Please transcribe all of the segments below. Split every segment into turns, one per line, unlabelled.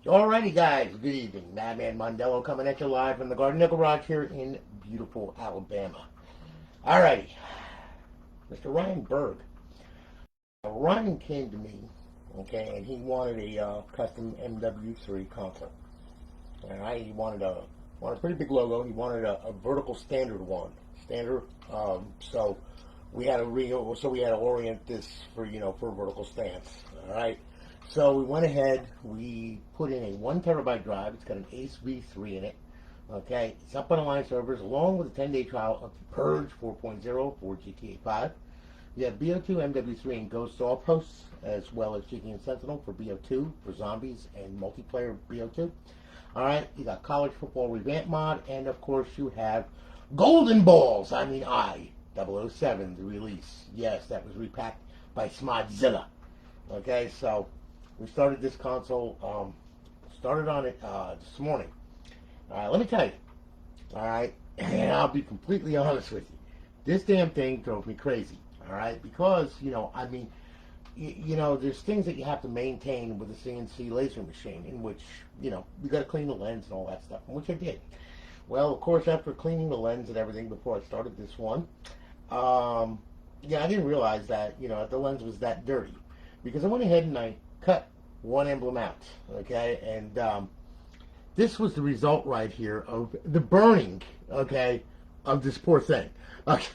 Alrighty guys, good evening. Madman Mondello coming at you live from the Garden Nickel Garage here in beautiful Alabama. Alrighty, Mr. Ryan Berg. Ryan came to me, okay, and he wanted a custom MW3 console. Alright, he wanted a pretty big logo. He wanted a vertical standard one. So we had to orient this for for a vertical stance. Alright. So we went ahead, we put in a 1 terabyte drive. It's got an Ace V3 in it. Okay, it's up on online servers along with a 10-day trial of Purge 4.0 for GTA 5. You have Bo2 Mw3 and Ghost offhosts, as well as Jiggy and Sentinel for Bo2, for Zombies, and multiplayer Bo2. Alright, you got College Football Revamped Mod, and of course you have Golden Balls, 007, the release. Yes, that was repacked by Smodzilla. Okay, so we started this console, started on it this morning. Alright, let me tell you. Alright, and I'll be completely honest with you. This damn thing drove me crazy. Alright, because, there's things that you have to maintain with a CNC laser machine, in which, you got to clean the lens and all that stuff, which I did. Well, of course, after cleaning the lens and everything before I started this one, I didn't realize that, the lens was that dirty. Because I went ahead and I cut one emblem out, okay, and this was the result right here of the burning, okay, of this poor thing. Okay,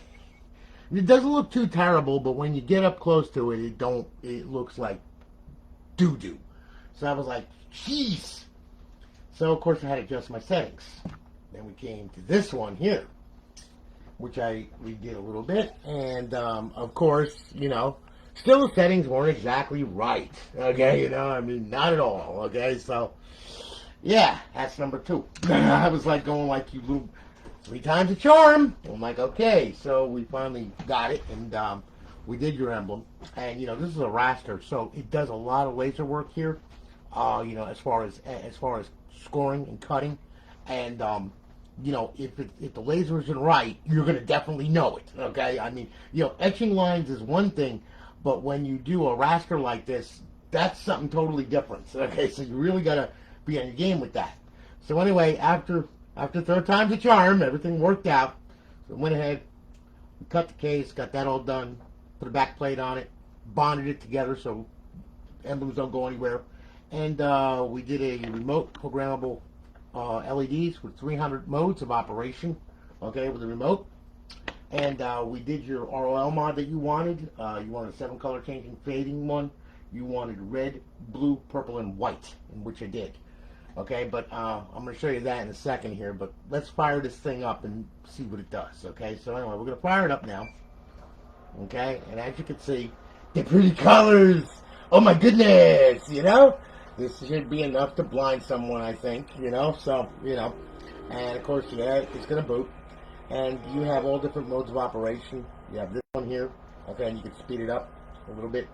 it doesn't look too terrible, but when you get up close to it, it looks like doo-doo. So I was like, jeez. So of course I had to adjust my settings. Then we came to this one here, which I redid a little bit, and of course, still the settings weren't exactly right, okay, not at all, okay, so, yeah, that's number 2. I was like going like, you little, 3 times a charm. I'm like, okay, so we finally got it, and we did your emblem, and, this is a raster, so it does a lot of laser work here, as far as scoring and cutting, and, if the laser isn't right, you're going to definitely know it, okay, etching lines is one thing, but when you do a raster like this, that's something totally different. Okay, so you really got to be on your game with that. So anyway, after 3rd time's a charm, everything worked out. So we went ahead, we cut the case, got that all done, put a back plate on it, bonded it together so emblems don't go anywhere. And we did a remote programmable LEDs with 300 modes of operation, okay, with the remote. And we did your ROL mod that you wanted. You wanted a 7-color changing fading one. You wanted red, blue, purple, and white, in which I did. Okay, but I'm going to show you that in a second here. But let's fire this thing up and see what it does. Okay, so anyway, we're going to fire it up now. Okay, and as you can see, the pretty colors. Oh my goodness, This should be enough to blind someone, I think, so, And of course, yeah, it's going to boot. And you have all different modes of operation. You have this one here, okay, and you can speed it up a little bit.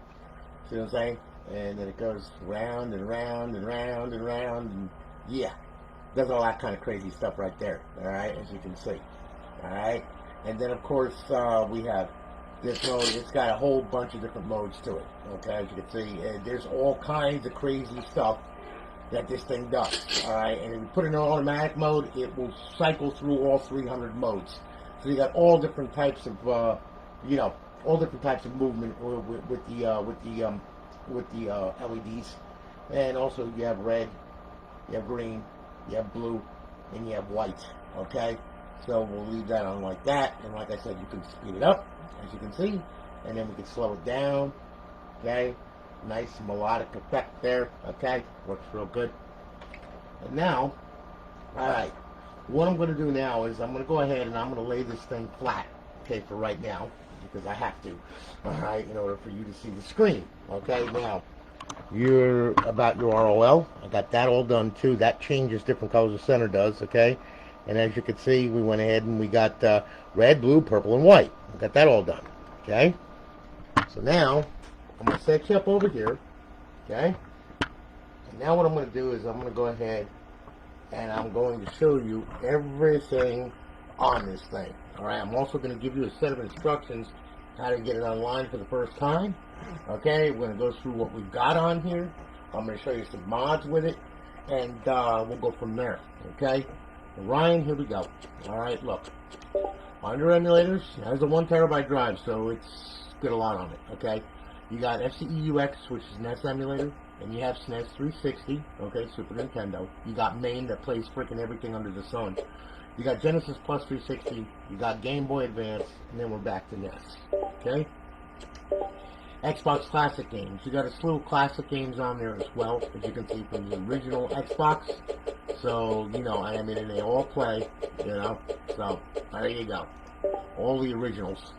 See what I'm saying? And then it goes round and round and round and round, and yeah, does all that kind of crazy stuff right there. All right, as you can see. All right, and then of course we have this mode. It's got a whole bunch of different modes to it. Okay, as you can see, there's all kinds of crazy stuff that this thing does, alright, and if you put it in automatic mode, it will cycle through all 300 modes. So you got all different types of, all different types of movement with the LEDs, and also you have red, you have green, you have blue, and you have white. Okay, so we'll leave that on like that, and like I said, you can speed it up, as you can see, and then we can slow it down. Okay. Nice melodic effect there, okay? Works real good. And now, alright, what I'm going to do now is I'm going to go ahead and I'm going to lay this thing flat, okay, for right now, because I have to, alright, in order for you to see the screen, okay? Now, you're about your ROL. I got that all done too. That changes different colors the center does, okay? And as you can see, we went ahead and we got red, blue, purple, and white. We got that all done, okay? So now, I'm going to set you up over here, okay? And now what I'm going to do is I'm going to go ahead and I'm going to show you everything on this thing, alright? I'm also going to give you a set of instructions how to get it online for the first time, okay? We're going to go through what we've got on here. I'm going to show you some mods with it, and we'll go from there, okay? Ryan, here we go. All right, look. On your emulators, it has a 1 terabyte drive, so it's got a lot on it, okay? You got FCEUX, which is NES emulator, and you have SNES 360, okay, Super Nintendo. You got MAME that plays freaking everything under the sun. You got Genesis Plus 360, you got Game Boy Advance, and then we're back to NES, okay? Xbox Classic games. You got a slew of classic games on there as well, as you can see from the original Xbox. So, you know, I mean, and they all play, you know, so there you go. All the originals.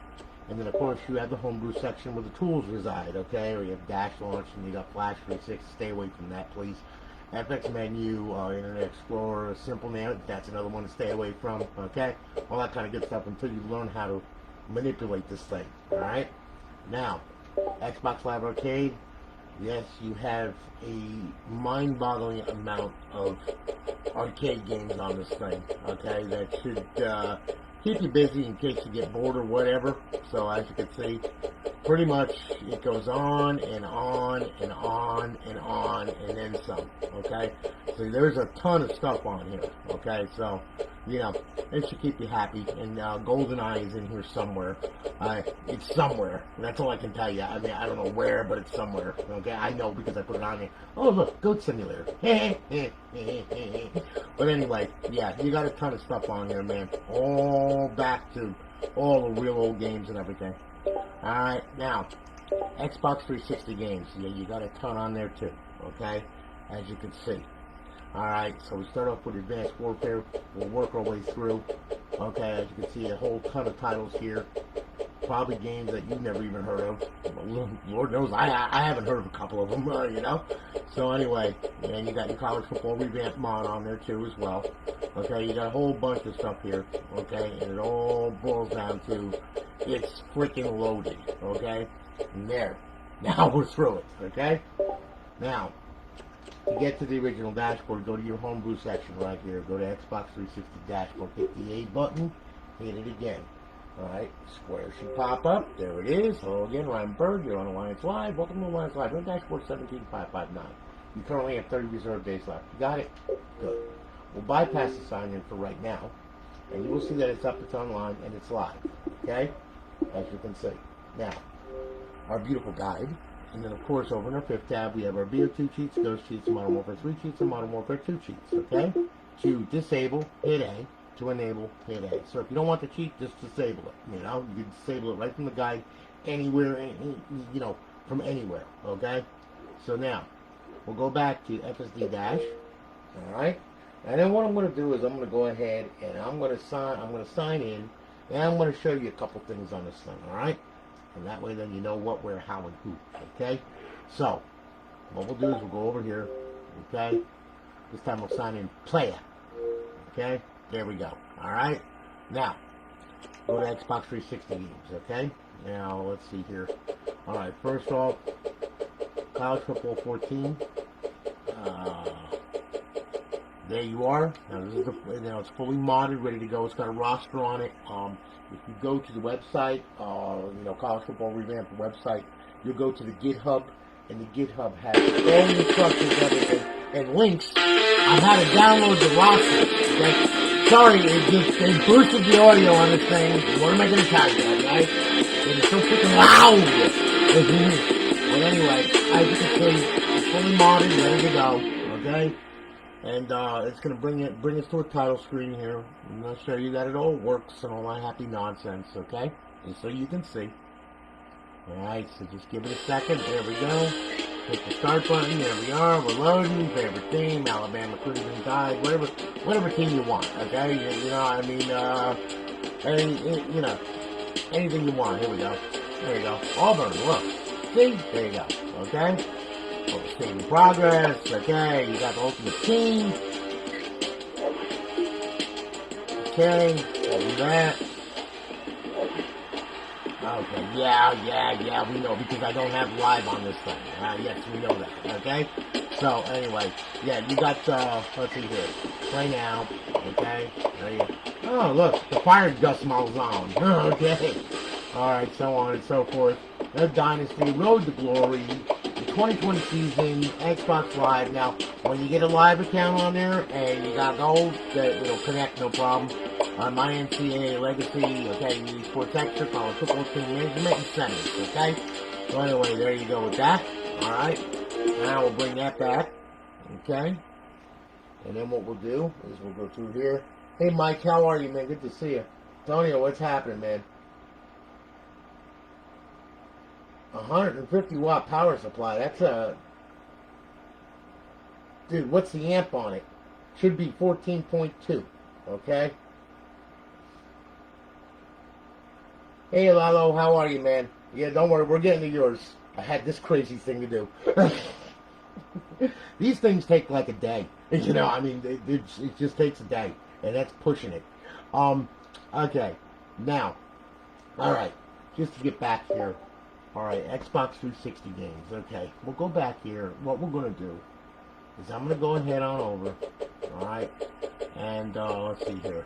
And then, of course, you have the homebrew section where the tools reside, okay? Or you have Dash Launch, and you got Flash 360. Stay away from that, please. FX Menu, Internet Explorer, Simple Nav, that's another one to stay away from, okay? All that kind of good stuff until you learn how to manipulate this thing, alright? Now, Xbox Live Arcade, yes, you have a mind-boggling amount of arcade games on this thing, okay? That should keep you busy in case you get bored or whatever. So as you can see, pretty much it goes on and on and on and on and then some, okay? So there's a ton of stuff on here, okay? So, you know, it should keep you happy. And GoldenEye is in here somewhere. It's somewhere. That's all I can tell you. I mean, I don't know where, but it's somewhere, okay? I know because I put it on there. Oh, look, Goat Simulator. But anyway, yeah, you got a ton of stuff on here, man. All back to all the real old games and everything. Alright, now, Xbox 360 games. Yeah, you got a ton on there too, okay? As you can see. Alright, so we start off with Advanced Warfare. We'll work our way through. Okay, as you can see, a whole ton of titles here. Probably games that you've never even heard of. Lord knows, I haven't heard of a couple of them, you know? So anyway, and you got your College Football Revamped Mod on there too as well. Okay, you got a whole bunch of stuff here, okay? And it all boils down to, it's freaking loaded, okay? And there. Now we're through it, okay? Now, to get to the original dashboard, go to your homebrew section right here. Go to Xbox 360 dashboard, hit the A button, hit it again. Alright, square should pop up. There it is. Hello again, Ryan Berg. You're on Alliance Live. Welcome to Alliance Live. We're on dashboard 17559. You currently have 30 reserved days left. You got it? Good. We'll bypass the sign-in for right now, and you will see that it's up, it's online, and it's live. Okay? As you can see. Now, our beautiful guide. And then, of course, over in our fifth tab, we have our Bo2 cheats, Ghost cheats, Modern Warfare 3 cheats, and Modern Warfare 2 cheats. Okay? To disable, hit A. To enable, hit A. So if you don't want the cheat, just disable it. You know, you can disable it right from the guide, anywhere, you know, from anywhere. Okay? So now, we'll go back to FSD dash. All right? And then what I'm going to do is I'm going to go ahead and I'm going to sign in, and I'm going to show you a couple things on this thing. All right? And that way, then you know what, where, how, and who. Okay? So, what we'll do is we'll go over here. Okay? This time we'll sign in player. Okay? There we go. Alright? Now, go to Xbox 360 games. Okay? Now, let's see here. Alright, first off, College Football 14. There you are. Now, this is it's fully modded, ready to go. It's got a roster on it. If you go to the website, you know, College Football Revamped website, you'll go to the GitHub, and the GitHub has all the instructions, everything, and links on how to download the roster. Okay? Sorry, they boosted the audio on this thing. What am I going to tell you, okay? It is so freaking loud. But anyway, as you can see, it's fully modded, ready to go. Okay? And it's going to bring us to a title screen here. I'm going to show you that it all works and all that happy nonsense, okay? Just so you can see. Alright, so just give it a second. There we go. Hit the start button. There we are. We're loading. Favorite team, Alabama Crimson Tide. Whatever team you want, okay? You know, I mean, you know, anything you want. Here we go. There you go. Auburn, look. See? There you go. Okay? Team in progress, okay, you got the ultimate team. Okay, do that. Okay, yeah, we know, because I don't have live on this thing. Yes, we know that, okay? So, anyway, yeah, you got, let's see here, play now, okay? There you go. Oh, look, the fire dust model's on, okay. Alright, so on and so forth. The Dynasty, Road to Glory, 2020 season, Xbox Live. Now, when you get a live account on there and you got gold, that it'll connect, no problem. My NCAA Legacy, okay, you need sports extra, follow football team management and settings, okay? So anyway, there you go with that. Alright. Now we'll bring that back. Okay. And then what we'll do is we'll go through here. Hey Mike, how are you, man? Good to see you. Antonio, what's happening, man? 150 watt power supply. That's a... Dude, what's the amp on it? Should be 14.2. Okay? Hey Lalo, how are you, man? Yeah, don't worry, we're getting to yours. I had this crazy thing to do. These things take like a day. You know, I mean, it just takes a day. And that's pushing it. Okay. Now, alright. Just to get back here. Alright, Xbox 360 games. Okay. We'll go back here. What we're going to do is I'm going to go ahead on over. Alright. And, let's see here.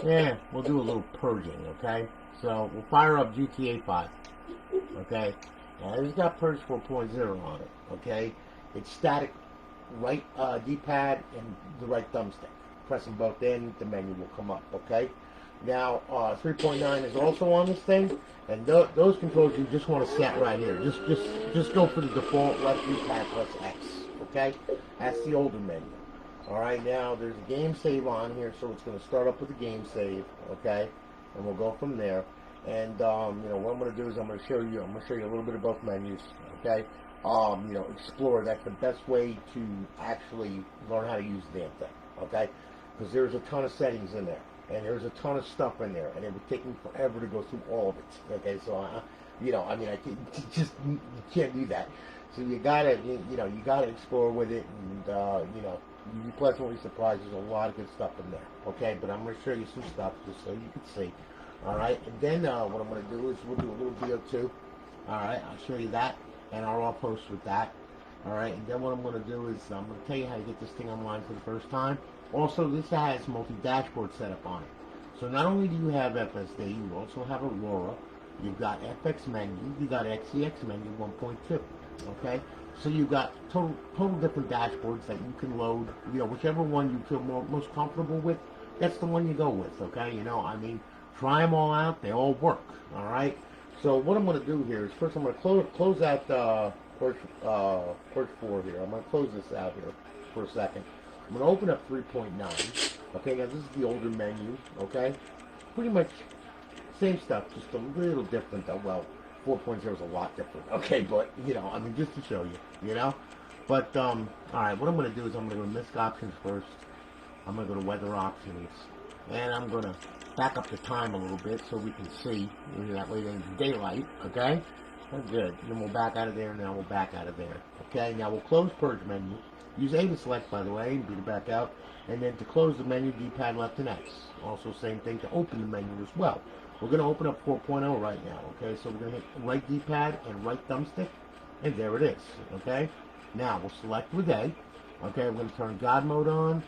Yeah, we'll do a little purging, okay? So, we'll fire up GTA 5. Okay? Now, it's got Purge 4.0 on it. Okay? It's static right D-pad and the right thumbstick. Press them both in, the menu will come up. Okay? Now, 3.9 is also on this thing, and those controls you just want to set right here. Just go for the default left D-pad plus X. Okay? That's the older menu. Alright, now there's a game save on here, so it's going to start up with a game save. Okay? And we'll go from there. And you know what I'm going to do is I'm going to show you a little bit of both menus. Okay, you know, explore. That's the best way to actually learn how to use the damn thing. Okay, because there's a ton of settings in there, and there's a ton of stuff in there, and it would take me forever to go through all of it. Okay, so you know, I mean, you can't do that. So you gotta you gotta explore with it, and you know, you'll be pleasantly surprised. There's a lot of good stuff in there. Okay, but I'm going to show you some stuff just so you can see. Alright, and then what I'm going to do is we'll do a little Bo2. Alright, I'll show you that, and I'll all post with that. Alright, and then what I'm going to do is I'm going to tell you how to get this thing online for the first time. Also, this has multi-dashboard setup on it. So not only do you have FSD, you also have Aurora. You've got FX menu, you've got XEX menu 1.2. Okay, so you've got total different dashboards that you can load. You know, whichever one you feel most comfortable with, that's the one you go with. Okay, you know, I mean, try them all out. They all work. All right. So what I'm going to do here is first I'm going to close out Purge 4 here. I'm going to close this out here for a second. I'm going to open up 3.9. Okay, now this is the older menu. Okay, pretty much same stuff, just a little different. Well, 4.0 is a lot different. Okay, but you know, I mean, just to show you, you know. But all right, what I'm going to do is I'm going to go to misc options first. I'm going to go to weather options, and I'm going to back up the time a little bit so we can see. That way there's daylight, okay? That's good. Then we'll back out of there, and now we'll back out of there. Okay, now we'll close Purge menu. Use A to select, by the way, and B to back out. And then to close the menu, D-pad left and X. Also, same thing to open the menu as well. We're going to open up 4.0 right now, okay? So we're going to hit right D-pad and right thumbstick, and there it is, okay? Now, we'll select with A. Okay, we're going to turn God mode on.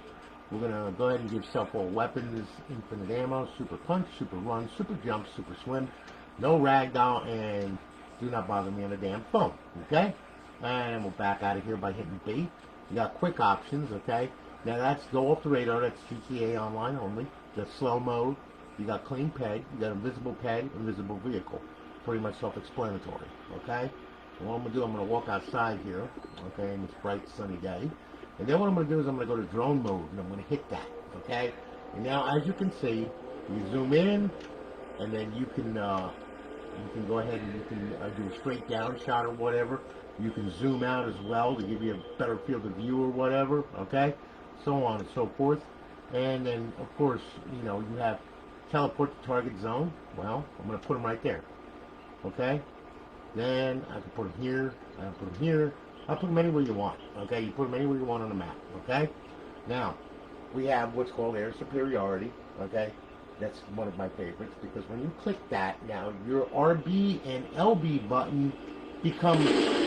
We're going to go ahead and give self all weapons, infinite ammo, super punch, super run, super jump, super swim, no ragdoll, and do not bother me on the damn phone, okay? And we'll back out of here by hitting B. You got quick options, okay? Now that's go off the radar, that's GTA Online only. The slow mode, you got clean peg, you got invisible peg, invisible vehicle. Pretty much self-explanatory, okay? And what I'm going to do, I'm going to walk outside here, okay, in this bright sunny day. And then what I'm going to do is I'm going to go to drone mode, and I'm going to hit that, okay? And now, as you can see, you zoom in, and then you can go ahead and you can do a straight down shot or whatever. You can zoom out as well to give you a better field of view or whatever, okay? So on and so forth. And then, of course, you know, you have teleport to target zone. Well, I'm going to put them right there, okay? Then I can put them here, I can put them here. I'll put them anywhere you want, okay? You put them anywhere you want on the map, okay? Now, we have what's called air superiority, okay? That's one of my favorites because when you click that, now your RB and LB button become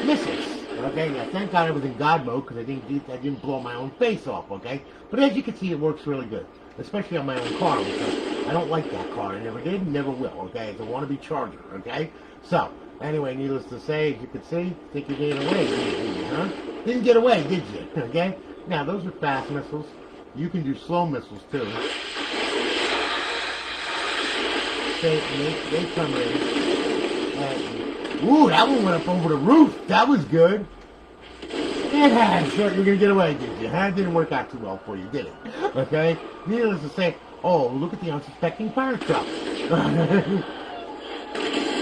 misses, okay? Now, thank God I was in God mode because I didn't blow my own face off, okay? But as you can see, it works really good, especially on my own car, which I don't like that car. I never did and never will, okay? It's a wannabe Charger, okay? So, anyway, needless to say, as you can see, think you're getting away, didn't you, huh? Didn't get away, did you? Okay? Now, those are fast missiles. You can do slow missiles, too. They come in. And, ooh, that one went up over the roof. That was good. Yeah, sure, you're going to get away, did you? That didn't work out too well for you, did it? Okay? Needless to say, oh, look at the unsuspecting fire truck.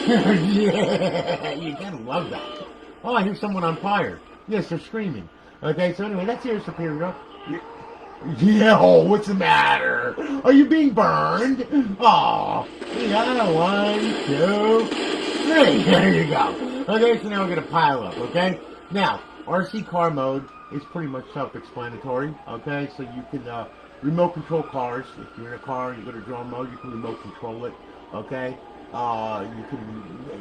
Yeah, you gotta love that. Oh, I hear someone on fire. Yes, they're screaming. Okay, so anyway, that's your Superior. Yeah, oh, what's the matter? Are you being burned? Oh, you got 1, 2, 3. There you go. Okay, so now we're gonna pile up, okay? Now, RC car mode is pretty much self-explanatory, okay? So you can remote control cars. If you're in a car and you go to drone mode, you can remote control it, okay? You can,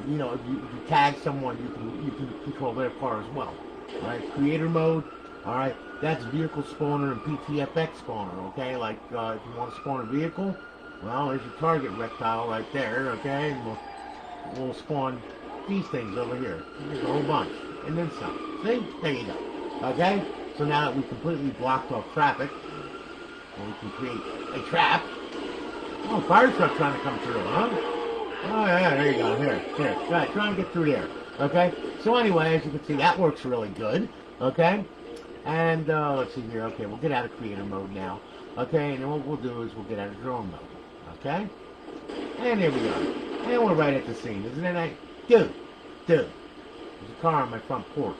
you know, if you tag someone, you can control their car as well. All right, creator mode. All right, that's vehicle spawner and PTFX spawner. Okay, like if you want to spawn a vehicle, well, there's your target reptile right there. Okay, and we'll spawn these things over here. There's a whole bunch, and then some. See, there you go. Okay, so now that we completely blocked off traffic, and we can create a trap. Oh, fire truck trying to come through, huh? Oh, yeah, there you go. Here. Right, try and get through there. Okay? So anyway, as you can see, that works really good. Okay? And, let's see here. Okay, we'll get out of creator mode now. Okay, and then what we'll do is we'll get out of drone mode. Okay? And there we go. And we're right at the scene. Isn't it nice? Dude. There's a car on my front porch.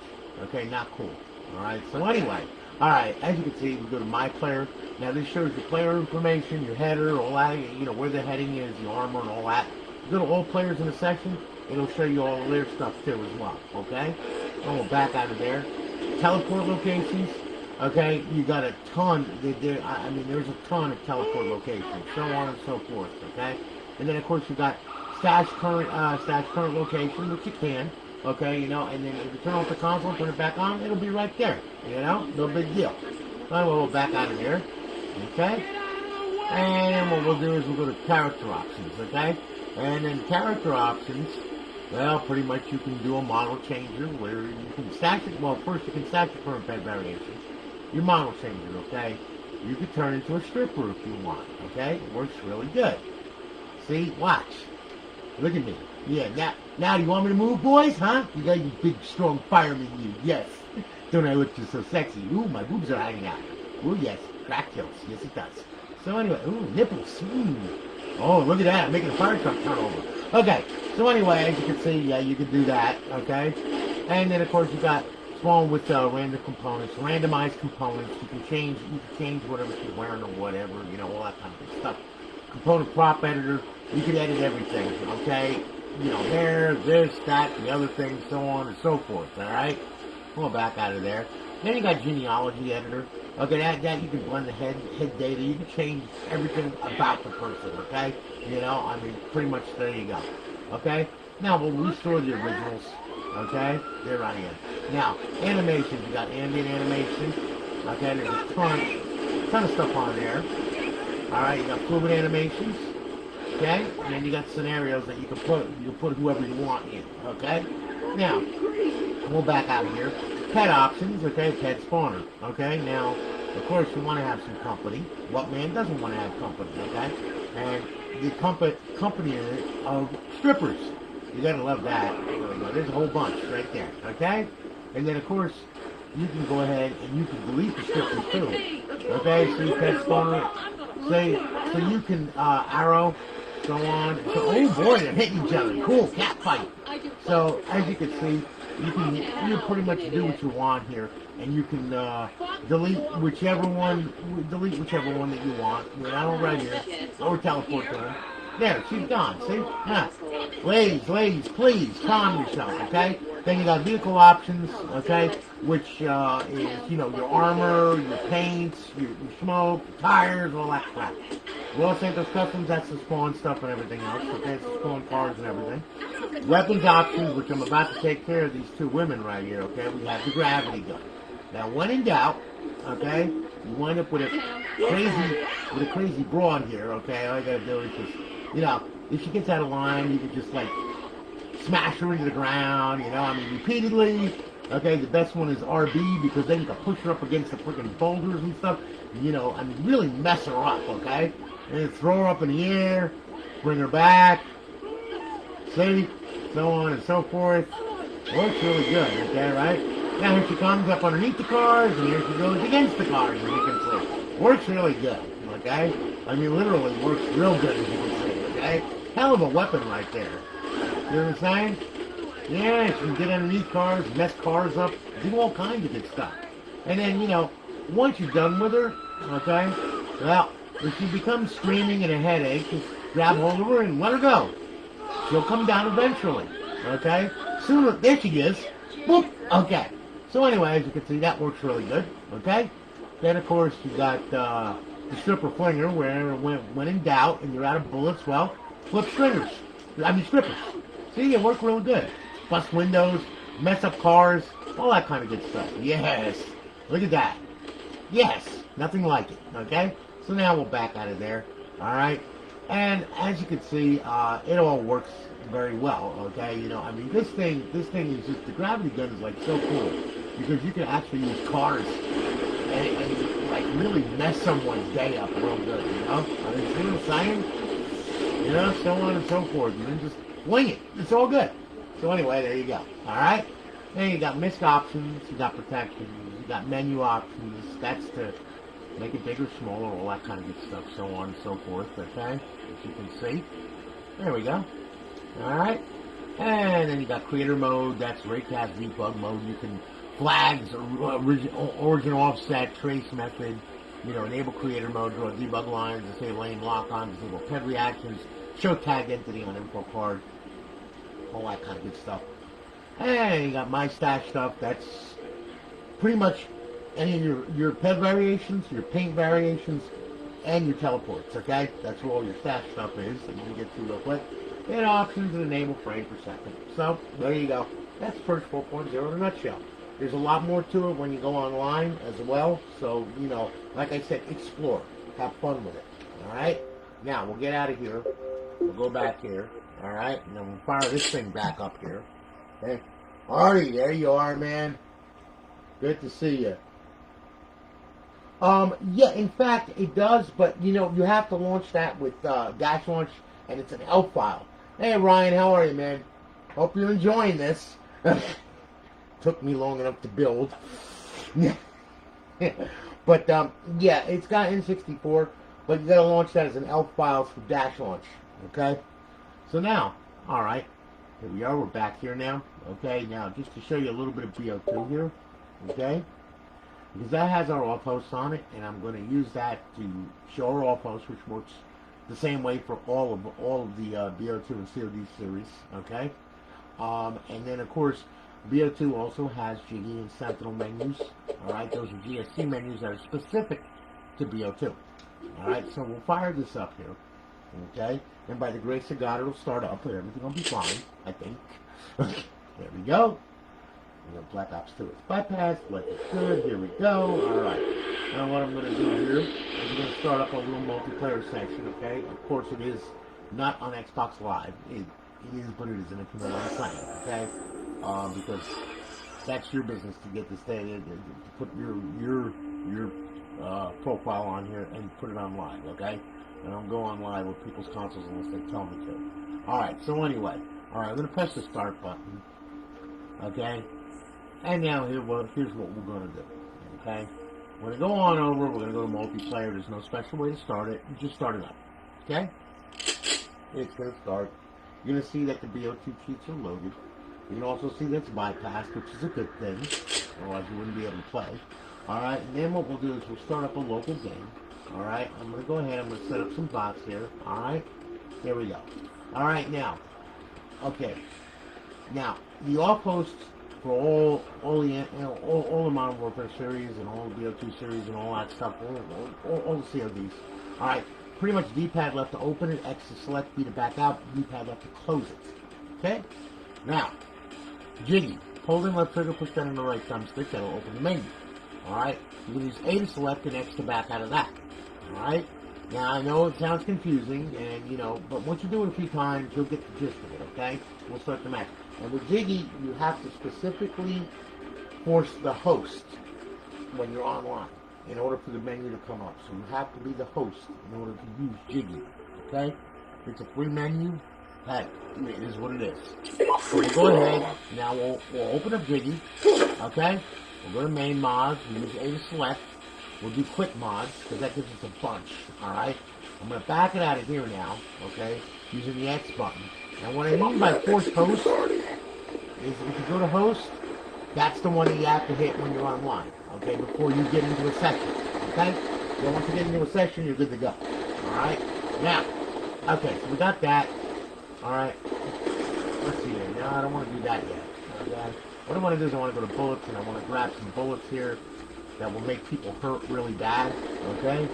Okay, not cool. Alright, so anyway. Alright, as you can see, we go to My Player. Now, this shows your player information, your header, all that, you know, where the heading is, the armor, and all that. Go to all players in the section, it'll show you all their stuff too as well, okay? And we'll back out of there. Teleport locations, okay? You got a ton, I mean, there's a ton of teleport locations, so on and so forth, okay? And then, of course, you got stash current location, which you can, okay, you know, and then if you turn off the console and turn it back on, it'll be right there, you know? No big deal. Alright, well, we'll back out of here, okay? And what we'll do is we'll go to character options, okay? And then character options, well, pretty much you can do a model changer where you can stack it. Well, first you can stack the current bed variations. Your model changer, okay? You can turn into a stripper if you want, okay? It works really good. See, watch. Look at me. Yeah, now do you want me to move, boys, huh? You got your big, strong fireman, you. Yes. Don't I look just so sexy? Ooh, my boobs are hanging out. Ooh, yes. Crack kills. Yes, it does. So anyway, ooh, nipples. Ooh. Oh, look at that. I'm making a fire truck turn over. Okay, so anyway, as you can see, yeah, you can do that, okay? And then, of course, you got spawn with random components, randomized components. You can change whatever you're wearing or whatever, you know, all that kind of good stuff. Component prop editor, you can edit everything, okay? You know, hair, this, that, the other thing, so on and so forth, all right? We'll back out of there. Then you got Genealogy Editor. Okay, that you can blend the head data. You can change everything about the person, okay? You know, I mean, pretty much there you go. Okay? Now, we'll restore the originals. Okay? There I am. Now, animations. You got ambient animation. Okay, there's a ton of stuff on there. Alright, you got fluid animations. Okay? And then you got scenarios that you can put whoever you want in. Okay? Now, we'll back out of here. Pet options, okay, pet spawner, okay? Now, of course, you want to have some company. What man doesn't want to have company, okay? And the company of strippers. You gotta love that. There's a whole bunch right there, okay? And then, of course, you can go ahead and you can delete the strippers too, okay? So you pet spawner, so you can arrow, so on. So, oh boy, they're hitting each other. Cool, cat fight. So, as you can see, you pretty much do what you want here, and you can delete whichever one that you want. You know, right here, or teleport to them. There, she's gone. See? Now, ladies, please calm yourself. Okay. Then you got vehicle options. Okay, which is your armor, your paints, your smoke, your tires, all that crap. Los Santos Customs, that's the spawn stuff and everything else. Okay, it's the spawn cars and everything. Weapons options, which I'm about to take care of these two women right here, okay? We have the gravity gun. Now, when in doubt, okay, you wind up with a crazy broad here, okay? All you gotta do is just, you know, if she gets out of line, you can just like smash her into the ground, you know, I mean, repeatedly. Okay, the best one is RB, because then you can push her up against the freaking boulders and stuff. You know, I mean, really mess her up, okay? And then throw her up in the air, bring her back, see, so on and so forth. Works really good, okay, right? Now here she comes up underneath the cars, and here she goes against the cars, as you can see. Works really good, okay? I mean, literally works real good, as you can see, okay? Hell of a weapon right there. You know what I'm saying? Yeah, she can get underneath cars, mess cars up, do all kinds of good stuff. And then, you know, once you're done with her, okay, well, if she becomes screaming and a headache, just grab hold of her and let her go. She'll come down eventually, okay? Sooner, there she is. Boop, okay. So anyway, as you can see, that works really good, okay? Then, of course, you got the stripper flinger, where when in doubt and you're out of bullets, well, flip strippers. See, they work real good. Bust windows, mess up cars, all that kind of good stuff. Yes. Look at that. Yes. Nothing like it. Okay? So now we'll back out of there. Alright? And as you can see, it all works very well. Okay? You know, I mean, this thing is just, the gravity gun is like so cool. Because you can actually use cars and like really mess someone's day up real good, you know? I mean, see what I'm saying? You know, so on and so forth. You can just wing it. It's all good. So anyway, there you go. Alright? Then you got misc options, you got protections, you got menu options. That's to make it bigger, smaller, all that kind of good stuff, so on and so forth. Okay? As you can see. There we go. Alright? And then you got creator mode, that's raycast debug mode. You can flags, origin offset, trace method, you know, enable creator mode, draw debug lines, disable lane lock-on, disable ped reactions, show tag entity on info card, all that kind of good stuff. And you got my stash stuff. That's pretty much any of your ped variations, your paint variations, and your teleports, okay? That's where all your stash stuff is, and you can get through real quick. And options and enable frame per second. So, there you go. That's Purge 4.0 in a nutshell. There's a lot more to it when you go online as well. So, you know, like I said, explore. Have fun with it. Alright? Now, we'll get out of here. We'll go back here. Alright? And then we'll fire this thing back up here. Okay? Artie, there you are, man. Good to see you. Yeah, in fact, it does, but, you know, you have to launch that with dash launch, and it's an ELF file. Hey, Ryan, how are you, man? Hope you're enjoying this. Took me long enough to build. But, yeah, it's got N64, but you gotta launch that as an ELF file through dash launch, okay? So now, alright, here we are, we're back here now, okay? Now, just to show you a little bit of Bo2 here, okay? Because that has our offhosts on it, and I'm going to use that to show our offhosts, which works the same way for all of the Bo2 and COD series, okay? And then, of course, Bo2 also has Jiggy and Sentinel menus, alright? Those are GSC menus that are specific to Bo2, alright? So we'll fire this up here, okay? And by the grace of God, it'll start up, and everything will be fine, I think. There we go. You know, Black Ops 2 is bypassed, Black is good, here we go, alright. Now what I'm going to do here is I'm going to start up a little multiplayer section, okay? Of course it is not on Xbox Live, it is, but it is an implement on the client, okay? Because that's your business to get this thing, to put your profile on here and put it on live, okay? I don't go on live with people's consoles unless they tell me to. Alright, so anyway, alright, I'm going to press the start button, okay? And now here's what we're going to do, okay? We're going to go on over, we're going to go to multiplayer. There's no special way to start it. You just start it up, okay? It's going to start. You're going to see that the Bo2 cheats are loaded. You can also see that's bypassed, which is a good thing. Otherwise you wouldn't be able to play. Alright, and then what we'll do is we'll start up a local game. Alright, I'm going to go ahead, I'm going to set up some bots here. Alright, there we go. Alright, now, okay. Now, the offhosts for all the Modern Warfare series and all the Bo2 series and all that stuff, all the CODs. Alright, pretty much D-pad left to open it, X to select, B to back out, D-pad left to close it. Okay? Now, Jiggy, hold in left trigger, push down on the right thumbstick, that'll open the menu. Alright? You can use A to select and X to back out of that. Alright? Now, I know it sounds confusing, and, you know, but once you do it a few times, you'll get the gist of it, okay? We'll start the match. And with Jiggy, you have to specifically force the host when you're online in order for the menu to come up. So you have to be the host in order to use Jiggy, okay? It's a free menu. Hey, it is what it is. So we'll go ahead. Now we'll open up Jiggy, okay? We'll go to main mods. We'll use A to select. We'll do quick mods, because that gives us a bunch, alright? I'm going to back it out of here now, okay, using the X button. And what I mean by force host is if you go to host, that's the one that you have to hit when you're online, okay, before you get into a session, okay? So once you get into a session, you're good to go, alright? Now, okay, so we got that, alright? Let's see here. No, I don't want to do that yet, okay? What I want to do is I want to go to bullets, and I want to grab some bullets here that will make people hurt really bad, okay?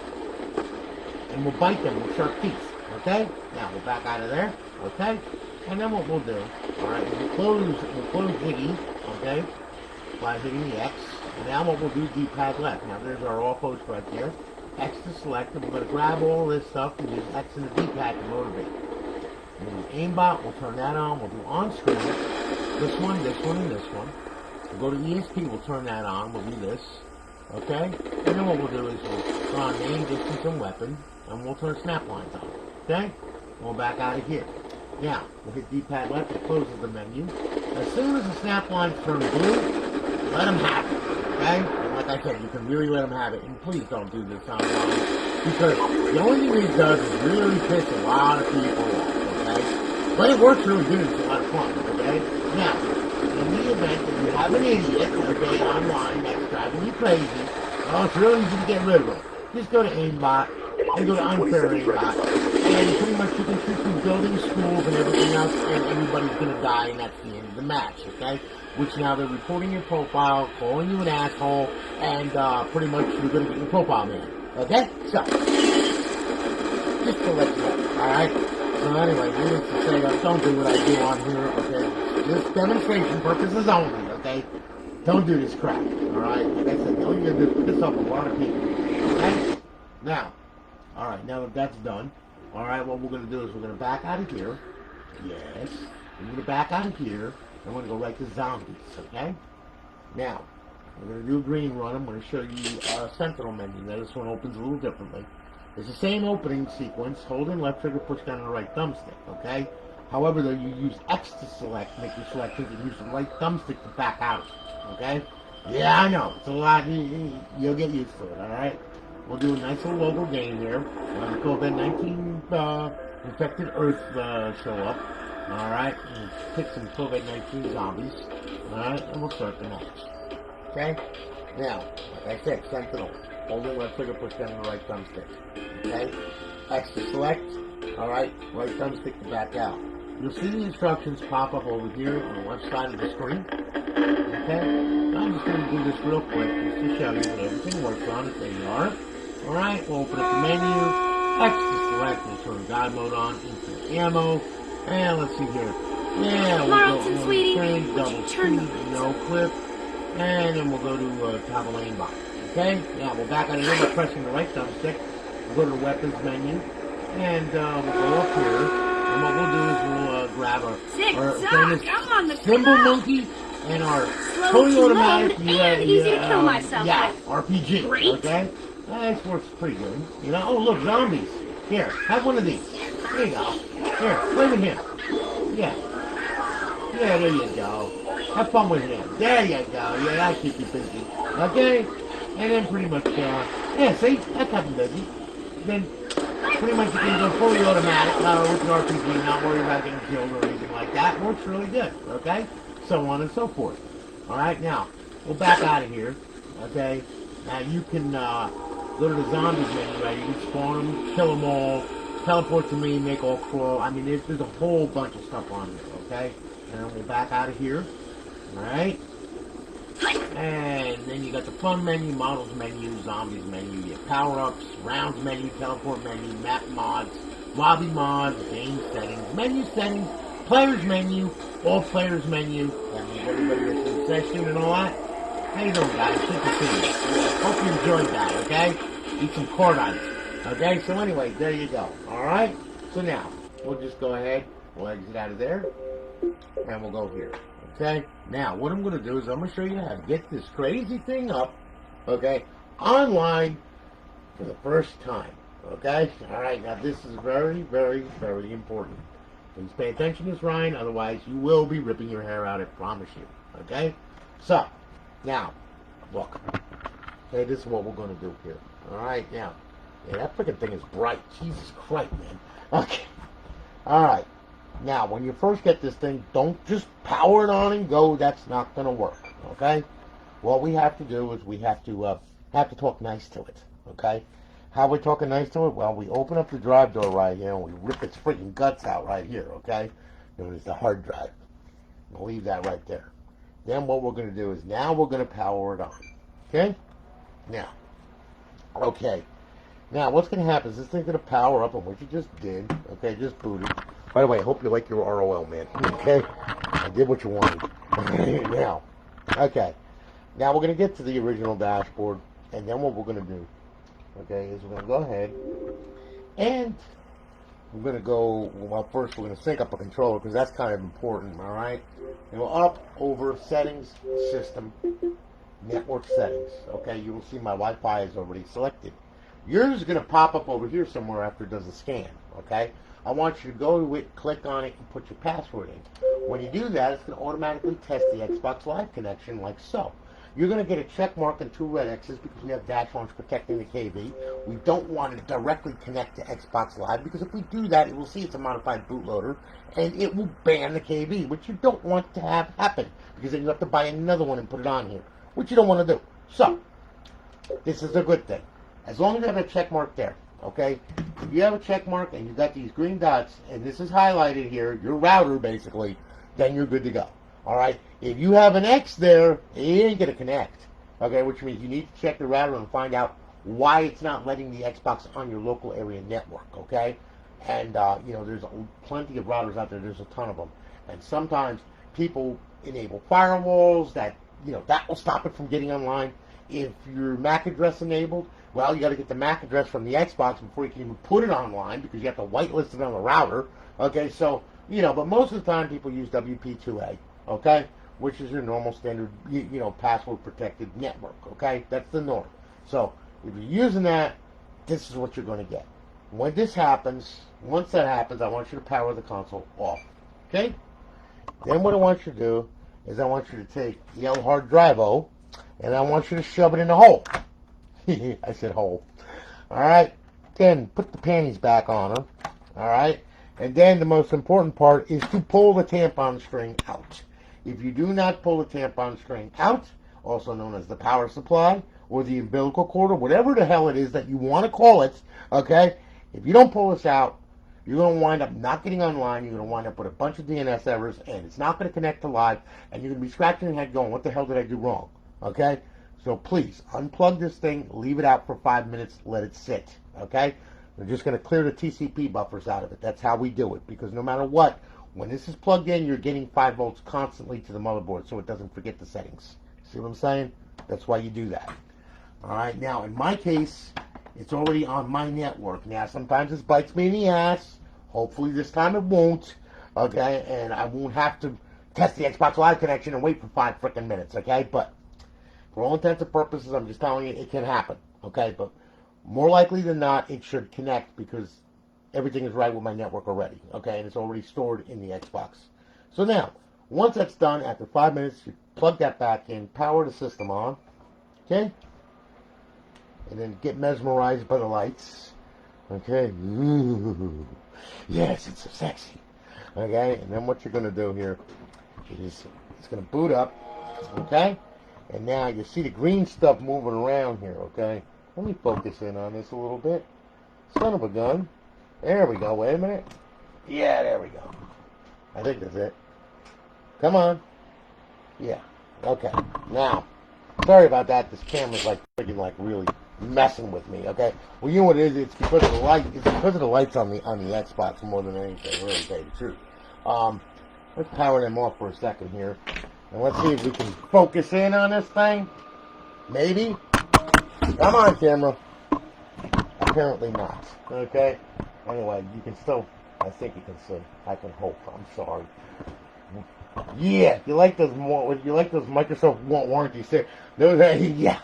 And we'll bite them with sharp teeth, okay? Now, we'll back out of there, okay? And then what we'll do, alright, we'll close Jiggy, okay, by hitting the X. And now what we'll do, D-pad left. Now, there's our offhosts right there. X to select, and we're going to grab all this stuff and use X and the D-pad to motivate. And then the aimbot, we'll turn that on. We'll do on-screen, this one, and this one. We'll go to ESP, we'll turn that on. We'll do this. Okay? And then what we'll do is we'll turn on name, distance, and weapon, and we'll turn snap lines on. Okay? We'll back out of here. Now, we'll hit D-pad left, it closes the menu. As soon as the snap lines turn blue, let them have it. Okay? And like I said, you can really let them have it. And please don't do this online, because the only thing this does is really piss a lot of people off. Okay? But it works really good. It's a lot of fun. Okay? Now, in the event that you have an idiot, okay, online that's driving you crazy, well, it's really easy to get rid of it. Just go to aimbot and go to unfair aimbot, and pretty much you can shoot through buildings, schools, and everything else, and everybody's going to die, and that's the end of the match, okay? Which now they're reporting your profile, calling you an asshole, and pretty much you're going to get your profile man, okay? So, just to let you know, alright? So anyway, needless to say, don't do what I do on here, okay? Just demonstration purposes only, okay? Don't do this crap, alright? Like I said, all you're going to do is piss off a lot of people, okay? Now, alright, now that that's done, alright, what we're going to do is we're going to back out of here. Yes. We're going to back out of here, and we're going to go right to Zombies, okay? Now, we're going to do a green run. I'm going to show you Sentinel Menu. Now, this one opens a little differently. It's the same opening sequence. Hold in left trigger, push down on the right thumbstick, okay? However, though, you use X to select, make your selection, and use the right thumbstick to back out, okay? Yeah, I know. It's a lot. You'll get used to it, alright? We'll do a nice little local game here. The COVID-19 infected Earth show up, alright? Pick some COVID-19 zombies, alright? And we'll start the match, okay? Now, like I said, Sentinel. Hold in left trigger, push down on the right thumbstick, okay? X to select, alright? Right thumbstick to back out. You'll see the instructions pop up over here on the left side of the screen. Okay? I'm just going to do this real quick just to show you that everything works on it. There you are. Alright, we'll open up the menu. X to select, we'll turn God mode on, infinite ammo. And let's see here. Yeah, we'll go train, double speed, no clip. And then we'll go to toggle aimbot. Okay? Now we'll back out of here by pressing the right thumbstick. We'll go to the weapons menu. And we'll go up here. And what we'll do is we'll grab our famous Symbol Monkey and our fully automatic RPG. Great. Okay? This works pretty good. You know, oh look, zombies. Here, have one of these. There you go. Here, play with him. Yeah. Yeah, there you go. Have fun with him. There you go. Yeah, that'll keep you busy. Okay? And then pretty much, yeah, see? That kept you busy. Then pretty much you can go fully automatic with your RPG, not worry about getting killed or anything like that. It works really good, okay? So on and so forth. Alright, now, we'll back out of here, okay? Now you can go to the zombies menu, right? You can spawn them, kill them all, teleport to me, make all crawl. I mean, there's a whole bunch of stuff on here, okay? And then we'll back out of here, alright? And then you got the fun menu, models menu, zombies menu, you have power-ups, rounds menu, teleport menu, map mods, lobby mods, game settings, players menu, all players menu, that means everybody that's in session and all that. How you doing, guys? Good to see you. Hope you enjoyed that, okay? Eat some corn on it. Okay, so anyway, there you go. Alright? So now, we'll just go ahead, we'll exit out of there, and we'll go here. Okay? Now, what I'm going to do is I'm going to show you how to get this crazy thing up, okay, online for the first time. Okay? Alright, now this is very, very, very important. Please pay attention to this, Ryan, otherwise you will be ripping your hair out, I promise you. Okay? So, now, look. Okay, this is what we're going to do here. Alright, now. Yeah, that freaking thing is bright. Jesus Christ, man. Okay. Alright. Now, when you first get this thing, don't just power it on and go. That's not going to work. Okay? What we have to do is we have to talk nice to it. Okay? How we talking nice to it? Well, we open up the drive door right here and we rip its freaking guts out right here. Okay? Known as the hard drive. We'll leave that right there. Then what we're going to do is now we're going to power it on. Okay? Now. Okay. Now, what's going to happen is this thing's going to power up on what you just did. Okay, just booted. By the way, I hope you like your ROL, man. Okay? I did what you wanted. Now, okay. Now, we're going to get to the original dashboard. And then what we're going to do, okay, is we're going to go ahead. And we're going to go, well, first we're going to sync up a controller because that's kind of important, all right? And we're up over Settings, System, Network Settings. Okay, you will see my Wi-Fi is already selected. Yours is going to pop up over here somewhere after it does a scan, okay? I want you to go to it, click on it, and put your password in. When you do that, it's going to automatically test the Xbox Live connection like so. You're going to get a check mark and 2 red X's because we have dash lines protecting the KV. We don't want to directly connect to Xbox Live because if we do that, it will see it's a modified bootloader and it will ban the KV, which you don't want to have happen because then you have to buy another one and put it on here, which you don't want to do. So, this is a good thing. As long as you have a check mark there, okay? If you have a check mark and you've got these green dots, and this is highlighted here, your router basically, then you're good to go. All right? If you have an X there, it ain't going to connect. Okay? Which means you need to check the router and find out why it's not letting the Xbox on your local area network. Okay? And, you know, there's plenty of routers out there. There's a ton of them. And sometimes people enable firewalls that, you know, that will stop it from getting online. If your MAC address enabled, well, you got to get the MAC address from the Xbox before you can even put it online because you have to whitelist it on the router. Okay, so, you know, but most of the time people use WP2A, okay, which is your normal standard, you know, password protected network, okay? That's the norm. So, if you're using that, this is what you're going to get. When this happens, once that happens, I want you to power the console off, okay? Then what I want you to do is I want you to take the L hard drive O, and I want you to shove it in the hole. I said hole. Alright. Then put the panties back on her. Alright. And then the most important part is to pull the tampon string out. If you do not pull the tampon string out, also known as the power supply or the umbilical cord or whatever the hell it is that you want to call it, okay, if you don't pull this out, you're going to wind up not getting online. You're going to wind up with a bunch of DNS errors, and it's not going to connect to live, and you're going to be scratching your head going, what the hell did I do wrong? Okay? So please, unplug this thing, leave it out for 5 minutes, let it sit, okay? We're just going to clear the TCP buffers out of it. That's how we do it, because no matter what, when this is plugged in, you're getting 5 volts constantly to the motherboard so it doesn't forget the settings. See what I'm saying? That's why you do that. All right, now, in my case, it's already on my network. Now, sometimes this bites me in the ass. Hopefully this time it won't, okay? And I won't have to test the Xbox Live connection and wait for 5 freaking minutes, okay? But for all intents and purposes, I'm just telling you, it can happen, okay? But more likely than not, it should connect because everything is right with my network already, okay? And it's already stored in the Xbox. So now, once that's done, after 5 minutes, you plug that back in, power the system on, okay? And then get mesmerized by the lights, okay? Ooh, yes, it's so sexy, okay? And then what you're going to do here is it's going to boot up, okay? And now you see the green stuff moving around here, okay? Let me focus in on this a little bit. Son of a gun. There we go. Wait a minute. Yeah, there we go. I think that's it. Come on. Yeah. Okay. Now, sorry about that. This camera's like freaking like really messing with me, okay? Well, you know what it is? It's because of the light. It's because of the lights on the Xbox more than anything, really, to tell you the truth. Let's power them off for a second here. And let's see if we can focus in on this thing. Maybe. Come on, camera. Apparently not. Okay? Anyway, you can still, I think you can see. I can hope. I'm sorry. Yeah, you like those Microsoft warranty stickers. Those are, yeah.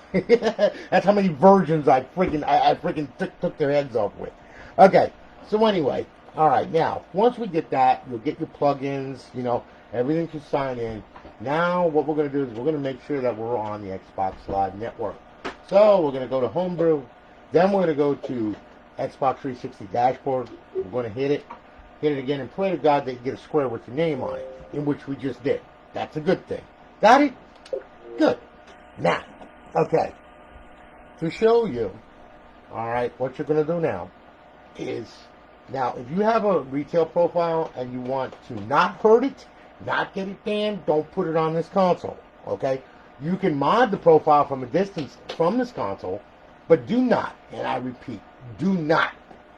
That's how many versions I freaking took their heads off with. Okay, so anyway, all right, now, once we get that, you'll get your plugins, you know, everything should sign in. Now, what we're going to do is we're going to make sure that we're on the Xbox Live Network. So, we're going to go to Homebrew, then we're going to go to Xbox 360 Dashboard. We're going to hit it again, and pray to God that you get a square with your name on it, in which we just did. That's a good thing. Got it? Good. Now, okay, to show you, all right, what you're going to do now is, now, if you have a retail profile and you want to not hurt it, not get it banned, don't put it on this console, okay? You can mod the profile from a distance from this console, but do not, and I repeat, do not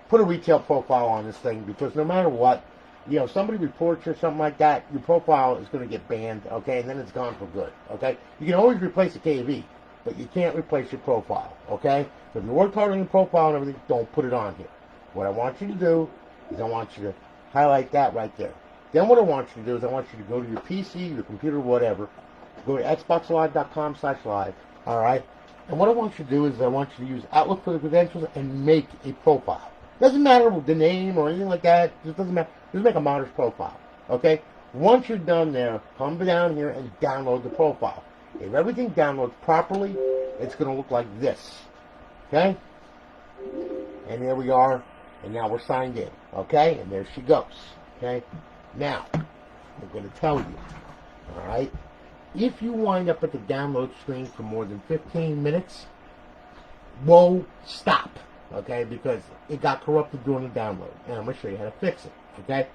put a retail profile on this thing, because no matter what, you know, somebody reports you or something like that, your profile is going to get banned, okay, and then it's gone for good, okay? You can always replace a KV, but you can't replace your profile, okay? So if you worked hard on your profile and everything, don't put it on here. What I want you to do is I want you to highlight that right there. Then what I want you to do is I want you to go to your PC, your computer, whatever, go to xboxlive.com/live, all right? And what I want you to do is I want you to use Outlook for the credentials and make a profile. Doesn't matter the name or anything like that. Just doesn't matter. Just make a modest profile, okay? Once you're done there, come down here and download the profile. If everything downloads properly, it's going to look like this, okay? And there we are, and now we're signed in, okay? And there she goes, okay? Now, I'm going to tell you, all right? If you wind up at the download screen for more than 15 minutes, whoa, stop. Okay, because it got corrupted during the download. And I'm going to show you how to fix it. Okay?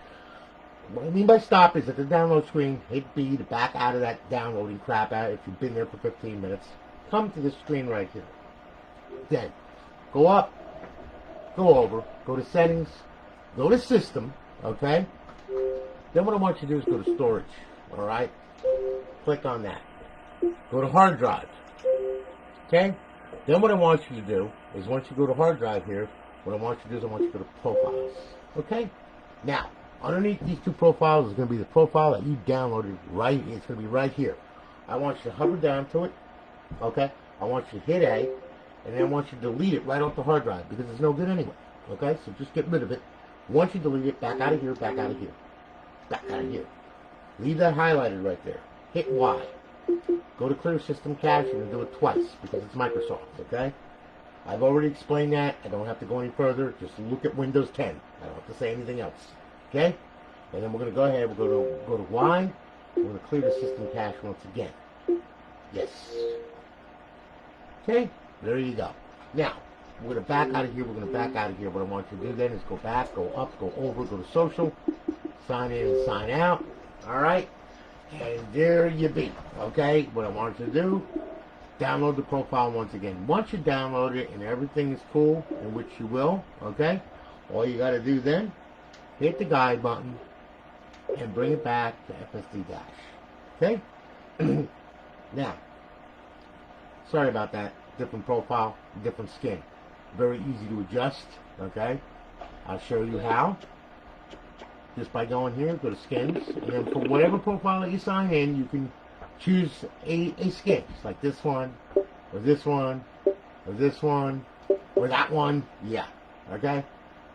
What I mean by stop is at the download screen, hit B to back out of that downloading crap out if you've been there for 15 minutes. Come to this screen right here. Then, go up, go over, go to settings, go to system, okay? Then what I want you to do is go to storage, alright? Click on that. Go to hard drive, okay? Then what I want you to do is once you go to hard drive here, what I want you to do is I want you to go to profiles. Okay? Now, underneath these two profiles is going to be the profile that you downloaded right. It's going to be right here. I want you to hover down to it. Okay? I want you to hit A, and then I want you to delete it right off the hard drive because it's no good anyway. Okay? So just get rid of it. Once you delete it, back out of here, back out of here. Back out of here. Leave that highlighted right there. Hit Y. Go to clear system cache and do it twice because it's Microsoft, okay? I've already explained that. I don't have to go any further. Just look at Windows 10. I don't have to say anything else, okay? And then we're going to go ahead. We're going to go to Y. We're going to clear the system cache once again. Yes. Okay, there you go. Now, we're going to back out of here. We're going to back out of here. What I want you to do then is go back, go up, go over, go to social, sign in and sign out. All right? And there you be, okay? What I want you to do, download the profile once again. Once you download it and everything is cool, in which you will, okay? All you got to do then, hit the guide button and bring it back to FSD dash, okay? Now, sorry about that. Different profile, different skin. Very easy to adjust, okay? I'll show you how. Just by going here, go to skins, and then for whatever profile that you sign in, you can choose a skin. Just like this one, or this one, or this one, or that one. Yeah, okay?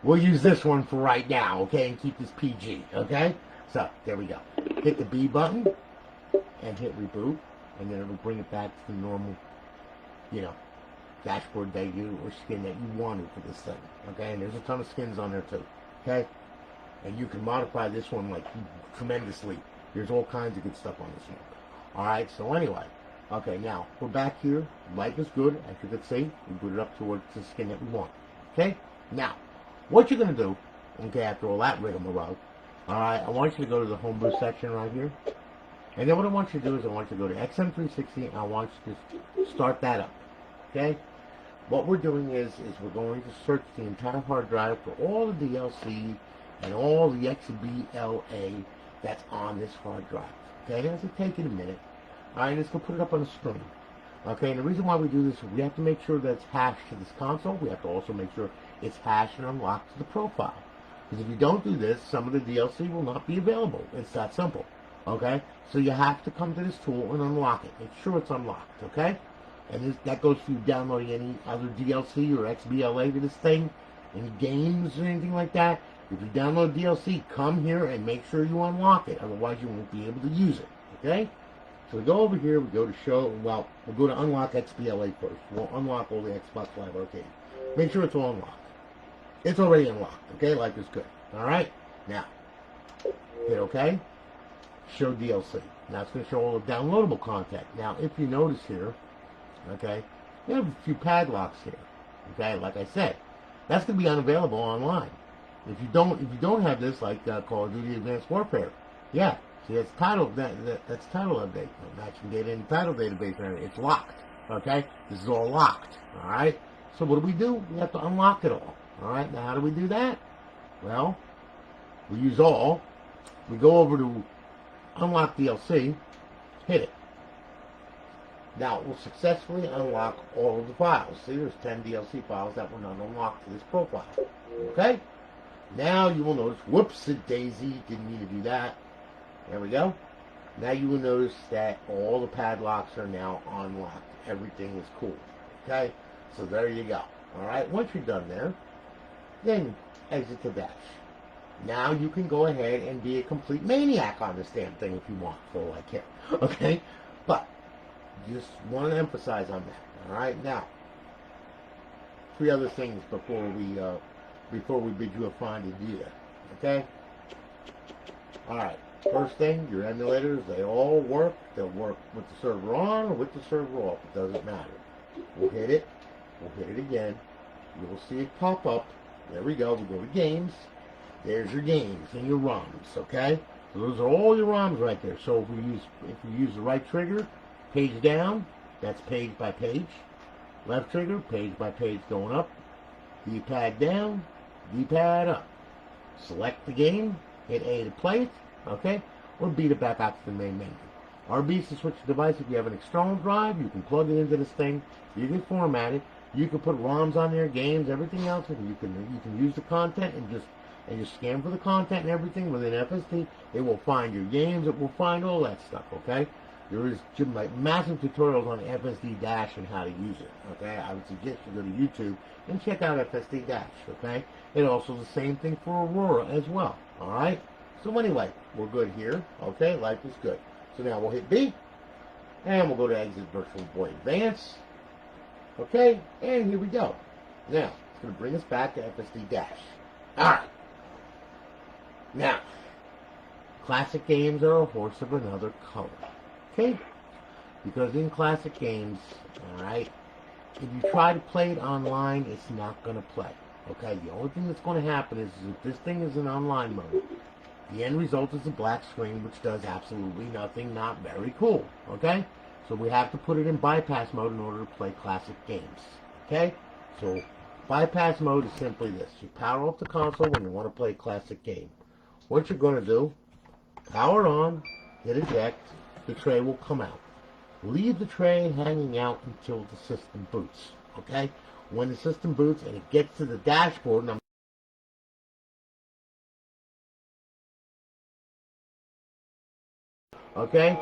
We'll use this one for right now, okay? And keep this PG, okay? So, there we go. Hit the B button, and hit reboot, and then it'll bring it back to the normal, you know, dashboard that you, or skin that you wanted for this thing, okay? And there's a ton of skins on there too, okay? And you can modify this one like tremendously. There's all kinds of good stuff on this one. Alright, so anyway. Okay, now, we're back here. Life is good, as you can see. We put it up towards the skin that we want. Okay? Now, what you're going to do, okay, after all that rigmarole, alright, I want you to go to the homebrew section right here. And then what I want you to do is I want you to go to XM360 and I want you to start that up. Okay? What we're doing is we're going to search the entire hard drive for all the DLC and all the XBLA that's on this hard drive. Okay, it doesn't take it a minute. Alright, and it's going to put it up on the screen. Okay, and the reason why we do this is we have to make sure that it's hashed to this console. We have to also make sure it's hashed and unlocked to the profile. Because if you don't do this, some of the DLC will not be available. It's that simple. Okay, so you have to come to this tool and unlock it. Make sure it's unlocked. Okay, and that goes for you downloading any other DLC or XBLA to this thing, any games or anything like that. If you download DLC, come here and make sure you unlock it. Otherwise, you won't be able to use it. Okay. So we go over here, we go to show, well, we'll go to unlock XBLA first. We'll unlock all the Xbox Live Arcade. Make sure it's all unlocked. It's already unlocked, okay? Life is good. Alright? Now, hit OK. Show DLC. Now it's going to show all the downloadable content. Now, if you notice here, okay, we have a few padlocks here. Okay, like I said, that's going to be unavailable online. If you don't have this, like Call of Duty Advanced Warfare, yeah. See, that's title. That's title update. Matching data in the title database area. It's locked. Okay, this is all locked. All right. So what do? We have to unlock it all. All right. Now how do we do that? Well, we use all. We go over to unlock DLC. Hit it. Now it will successfully unlock all of the files. See, there's 10 DLC files that were not unlocked to this profile. Okay. Now you will notice. Whoops-a-daisy. Didn't mean to do that. There we go. Now you will notice that all the padlocks are now unlocked. Everything is cool. Okay? So there you go. Alright, once you're done there, then exit the dash. Now you can go ahead and be a complete maniac on this damn thing if you want, for all I care. Okay? But, just want to emphasize on that. Alright? Now, 3 other things before we bid you a fine adieu. Okay? Alright. First thing, your emulators, they all work. They'll work with the server on or with the server off. It doesn't matter. We'll hit it. We'll hit it again. You'll see it pop up. There we go. We go to games. There's your games and your ROMs. Okay? So those are all your ROMs right there. So if you use the right trigger, page down, that's page by page. Left trigger, page by page going up. D-pad down, D-pad up. Select the game, hit A to play it. Okay, or beat it back out to the main menu. RB is to switch the device. If you have an external drive, you can plug it into this thing. You can format it. You can put ROMs on there, games, everything else. You can use the content and just scan for the content and everything within FSD. It will find your games. It will find all that stuff. Okay, there is like massive tutorials on FSD Dash and how to use it. Okay, I would suggest you go to YouTube and check out FSD Dash. Okay, it also the same thing for Aurora as well. All right. So anyway, we're good here. Okay, life is good. So now we'll hit B, and we'll go to Exit Virtual Boy Advance. Okay, and here we go. Now, it's going to bring us back to FSD Dash. Alright. Now, classic games are a horse of another color. Okay? Because in classic games, alright, if you try to play it online, it's not going to play. Okay, the only thing that's going to happen is if this thing is in online mode, the end result is a black screen, which does absolutely nothing, not very cool, okay? So we have to put it in bypass mode in order to play classic games, okay? So bypass mode is simply this. You power off the console when you want to play a classic game. What you're going to do, power on, hit eject, the tray will come out. Leave the tray hanging out until the system boots, okay? When the system boots and it gets to the dashboard, and okay,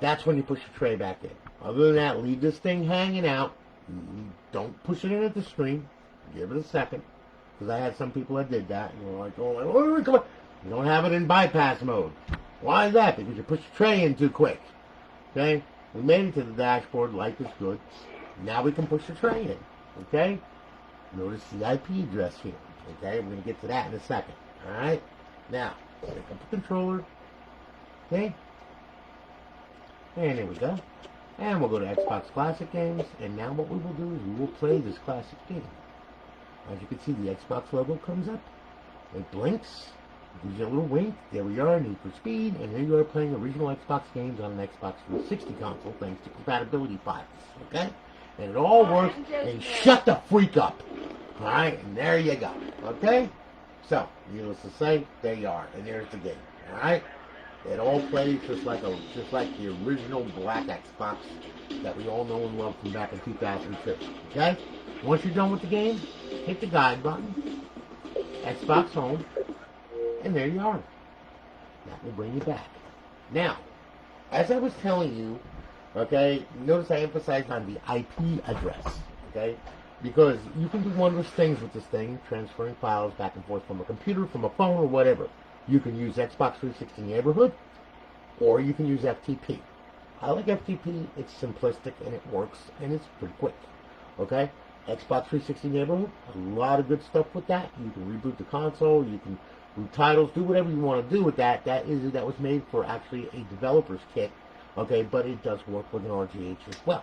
that's when you push the tray back in. Other than that, leave this thing hanging out. Don't push it in at the screen. Give it a second. Because I had some people that did that. And were like, oh, come on. You don't have it in bypass mode. Why is that? Because you push the tray in too quick. Okay? We made it to the dashboard. Life is good. Now we can push the tray in. Okay? Notice the IP address here. Okay? We're going to get to that in a second. Alright? Now, pick up the controller. Okay? And there we go. And we'll go to Xbox Classic Games. And now what we will do is we will play this classic game. As you can see, the Xbox logo comes up. It blinks. It gives you a little wink. There we are, Need for Speed. And here you are playing original Xbox games on an Xbox 360 console thanks to compatibility files. Okay? And it all works. And shut the freak up. Alright? And there you go. Okay? So, needless to say, there you are. And there's the game. Alright? It all plays just like the original black Xbox that we all know and love from back in 2002. Okay? Once you're done with the game, hit the guide button, Xbox Home, and there you are. That will bring you back. Now, as I was telling you, okay, notice I emphasized on the IP address, okay? Because you can do wondrous things with this thing, transferring files back and forth from a computer, from a phone, or whatever. You can use Xbox 360 Neighborhood, or you can use FTP. I like FTP. It's simplistic, and it works, and it's pretty quick, okay? Xbox 360 Neighborhood, a lot of good stuff with that. You can reboot the console, you can root titles, do whatever you want to do with that. That was made for actually a developer's kit, okay? But it does work with an RGH as well,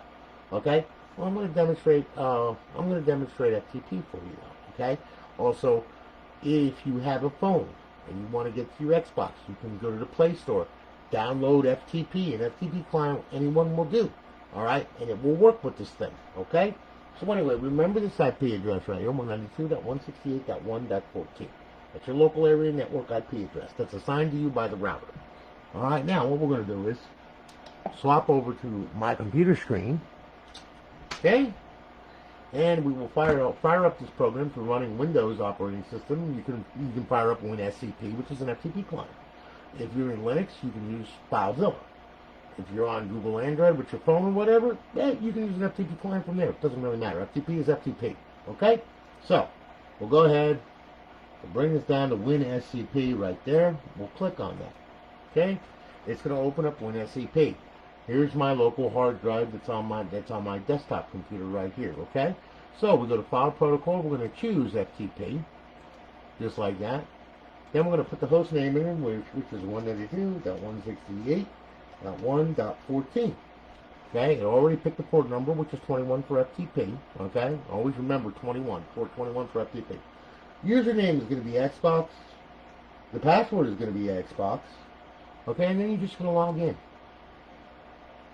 okay? Well, I'm going to demonstrate FTP for you, okay? Also, if you have a phone and you want to get to your Xbox, you can go to the Play Store, download FTP, and FTP client anyone will do, all right? And it will work with this thing, okay? So anyway, remember this IP address right here, 192.168.1.14. That's your local area network IP address. That's assigned to you by the router. All right, now what we're going to do is swap over to my computer screen, okay? And we will fire up this program for running Windows operating system. You can fire up WinSCP, which is an FTP client. If you're in Linux, you can use FileZilla. If you're on Google Android with your phone or whatever, yeah, you can use an FTP client from there. It doesn't really matter. FTP is FTP. Okay? So, we'll go ahead. We'll bring this down to WinSCP right there. We'll click on that. Okay? It's going to open up WinSCP. Here's my local hard drive that's on my desktop computer right here. Okay? So, we go to File Protocol. We're going to choose FTP. Just like that. Then we're going to put the host name in, which is 192.168.1.14. Okay, it already picked the port number, which is 21 for FTP. Okay, always remember 21, port 21 for FTP. Username is going to be Xbox. The password is going to be Xbox. Okay, and then you're just going to log in.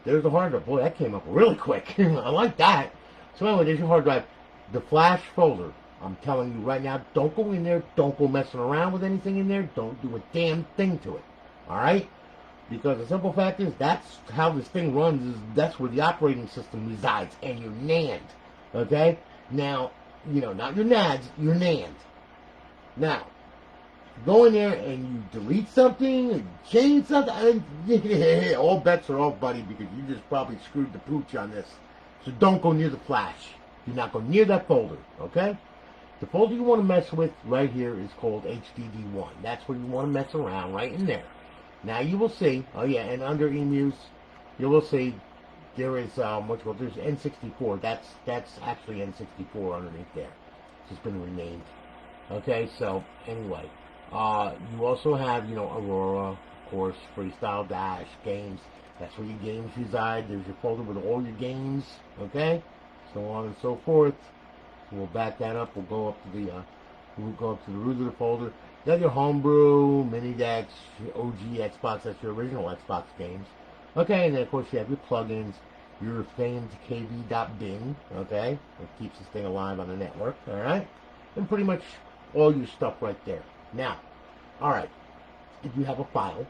There's the hard drive. Boy, that came up really quick. I like that. So anyway, there's your hard drive. The flash folder. I'm telling you right now, don't go in there. Don't go messing around with anything in there. Don't do a damn thing to it. All right? Because the simple fact is, that's how this thing runs. That's where the operating system resides. And your NAND. Okay? Now, you know, not your NADs, your NAND. Now, go in there and you delete something, and change something, all bets are off, buddy, because you just probably screwed the pooch on this. So don't go near the flash. Do not go near that folder. Okay? The folder you want to mess with right here is called HDD1. That's where you want to mess around, right in there. Now you will see, oh yeah, and under emus, you will see there is, there's N64. That's actually N64 underneath there. It's just been renamed. Okay, so anyway, you also have, you know, Aurora, of course, Freestyle Dash, games. That's where your games reside. There's your folder with all your games, okay, so on and so forth. We'll back that up. We'll go up to the root of the folder. You have your homebrew, mini decks, your OG Xbox. That's your original Xbox games. Okay, and then of course you have your plugins, your famed kv.bin. Okay, it keeps this thing alive on the network. All right, and pretty much all your stuff right there. Now, all right, if you have a file,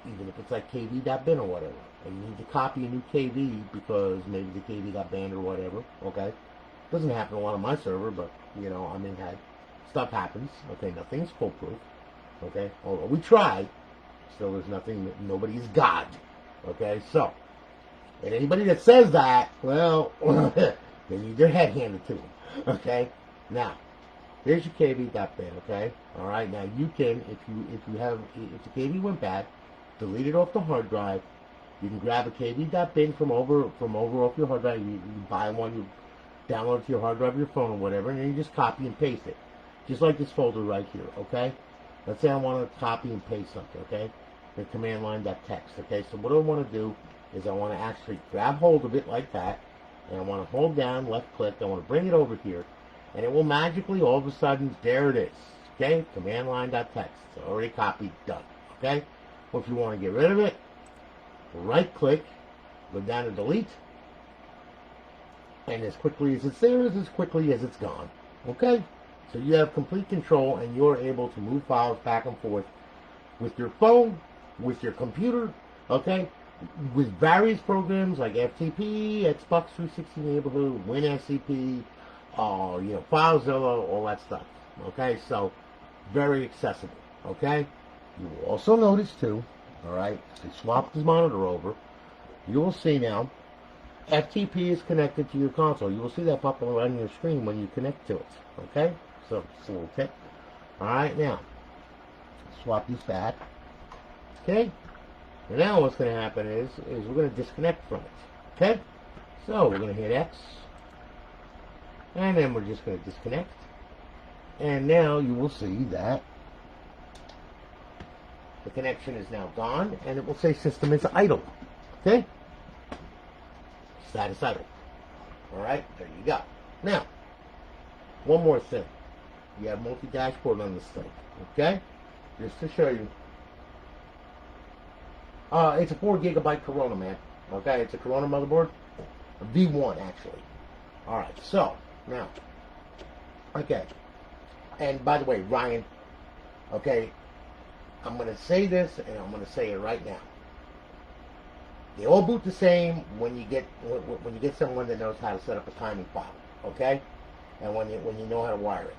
even if it's like kv.bin or whatever, and you need to copy a new kv because maybe the kv got banned or whatever. Okay. Doesn't happen a lot on my server, but, you know, I mean, stuff happens. Okay, nothing's foolproof. Okay, although we try, still there's nothing, nobody's God. Okay, so, and anybody that says that, well, they need their head handed to them. Okay, now, here's your kv.bin, okay? All right, now you can, if the kv went bad, delete it off the hard drive. You can grab a kv.bin from over off your hard drive. You buy one, you download it to your hard drive, your phone, or whatever, and then you just copy and paste it. Just like this folder right here, okay? Let's say I want to copy and paste something, okay? The command line.txt, okay? So what I want to do is I want to actually grab hold of it like that, and I want to hold down, left click, I want to bring it over here, and it will magically, all of a sudden, there it is, okay? Command line.txt, it's already copied, done, okay? Well, if you want to get rid of it, right click, go down to delete, and as quickly as it's there is as quickly as it's gone. Okay? So you have complete control, and you're able to move files back and forth with your phone with your computer, okay, with various programs like FTP, Xbox 360 Neighborhood, WinSCP, FileZilla, all that stuff, okay? So, very accessible, okay? You will also notice, too, all right, they swapped this monitor over. You will see now, FTP is connected to your console. You will see that pop up on your screen when you connect to it, okay? So, it's a little tip. All right, now, swap this back, okay? And now what's going to happen is we're going to disconnect from it, okay? So we're going to hit X, and then we're just going to disconnect. And now you will see that the connection is now gone, and it will say system is idle, okay? Status idle. All right, there you go. Now, one more thing. You have multi-dashboard on this thing, okay? Just to show you. It's a 4 gigabyte Corona, man. Okay, it's a Corona motherboard. A V1, actually. Alright, so, now. Okay. And by the way, Ryan, okay, I'm going to say this, and I'm going to say it right now. They all boot the same when you get someone that knows how to set up a timing file, okay? And when you know how to wire it.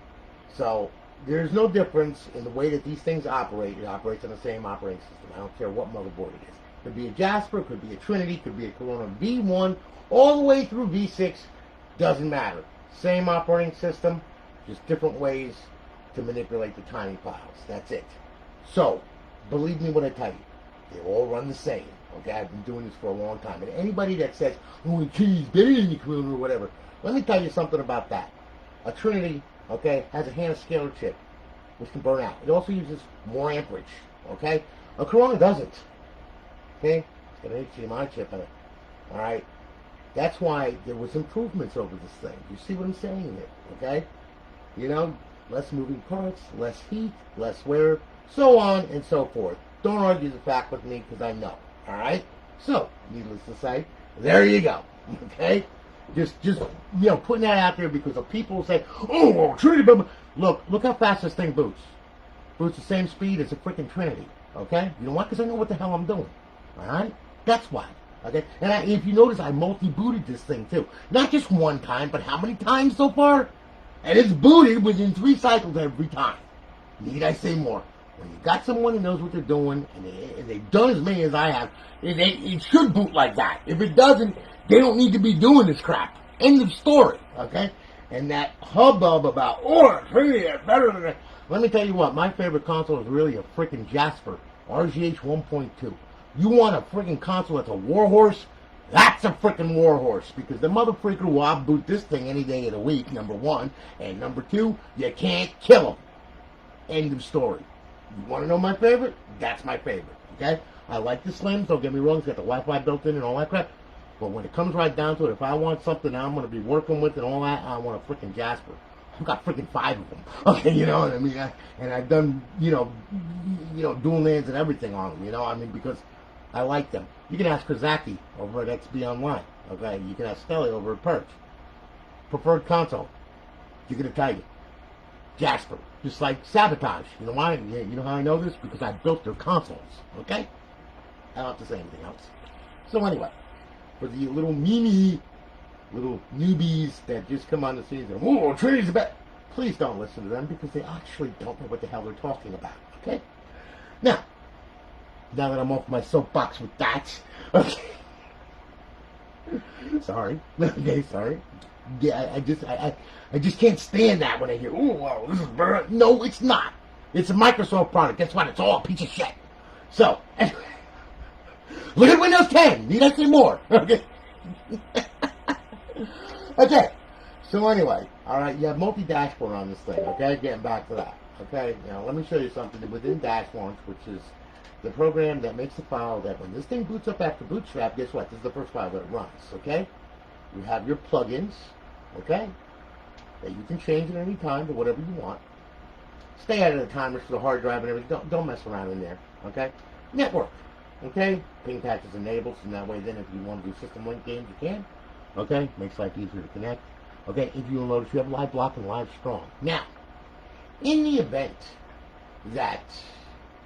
So, there's no difference in the way that these things operate. It operates on the same operating system. I don't care what motherboard it is. Could be a Jasper, could be a Trinity, could be a Corona V1, all the way through V6. Doesn't matter. Same operating system, just different ways to manipulate the timing files. That's it. So, believe me when I tell you, they all run the same. Okay, I've been doing this for a long time. And anybody that says, oh, the Trinity's better than the Corona or whatever, let me tell you something about that. A Trinity, okay, has a hand scaler chip, which can burn out. It also uses more amperage, okay? A Corona doesn't, okay? It's got an HDMI chip in it, all right? That's why there was improvements over this thing. You see what I'm saying here, okay? You know, less moving parts, less heat, less wear, so on and so forth. Don't argue the fact with me because I know, all right? So, needless to say, there you go, okay? Just putting that out there because of people who say, oh, well, Trinity, look how fast this thing boots. Boots the same speed as a freaking Trinity, okay? You know what? Because I know what the hell I'm doing, all right? That's why, okay? And if you notice, I multi-booted this thing, too. Not just one time, but how many times so far? And it's booted within 3 cycles every time. Need I say more? When you got someone who knows what they're doing, and they've done as many as I have, it should boot like that. If it doesn't, they don't need to be doing this crap. End of story, okay? And that hubbub about, oh, Trinity is better than that. Let me tell you what, my favorite console is really a freaking Jasper, RGH 1.2. You want a freaking console that's a warhorse? That's a freaking warhorse, because the mother freaker will outboot this thing any day of the week, number one. And number two, you can't kill them. End of story. You want to know my favorite? That's my favorite, okay? I like the Slims, don't get me wrong, it's got the Wi-Fi built in and all that crap. But when it comes right down to it, if I want something I'm going to be working with and all that, I want a freaking Jasper. I've got freaking 5 of them. Okay, you know what I mean? And I've done, dual lands and everything on them, you know? I mean, because I like them. You can ask Kazaki over at XB Online, okay? You can ask Skelly over at Purge. Preferred console. You're going to tell you. Jasper. Just like Sabotage. You know why? You know how I know this? Because I built their consoles, okay? I don't have to say anything else. So anyway, for the little newbies that just come on the scene and say, oh, Trinity's bad. Please don't listen to them because they actually don't know what the hell they're talking about, okay? Now that I'm off my soapbox with that, okay. Sorry. Okay, sorry. Yeah, I just can't stand that when I hear, oh, well, this is better. No, it's not. It's a Microsoft product. Guess what? It's all a piece of shit. So, anyway, look at Windows 10. Need I say more? Okay. Okay. So anyway, all right, you have multi-dashboard on this thing, okay? Getting back to that, okay? Now, let me show you something within Dash Launch, which is the program that makes the file that when this thing boots up after Bootstrap, guess what? This is the first file that it runs, okay? You have your plugins, okay? That you can change at any time to whatever you want. Stay out of the timers for the hard drive and everything. Don't mess around in there, okay? Network, okay? Ping patch is enabled, so that way then if you want to do system link games, you can. Okay? Makes life easier to connect. Okay? If you'll notice, you have live block and live strong. Now, in the event that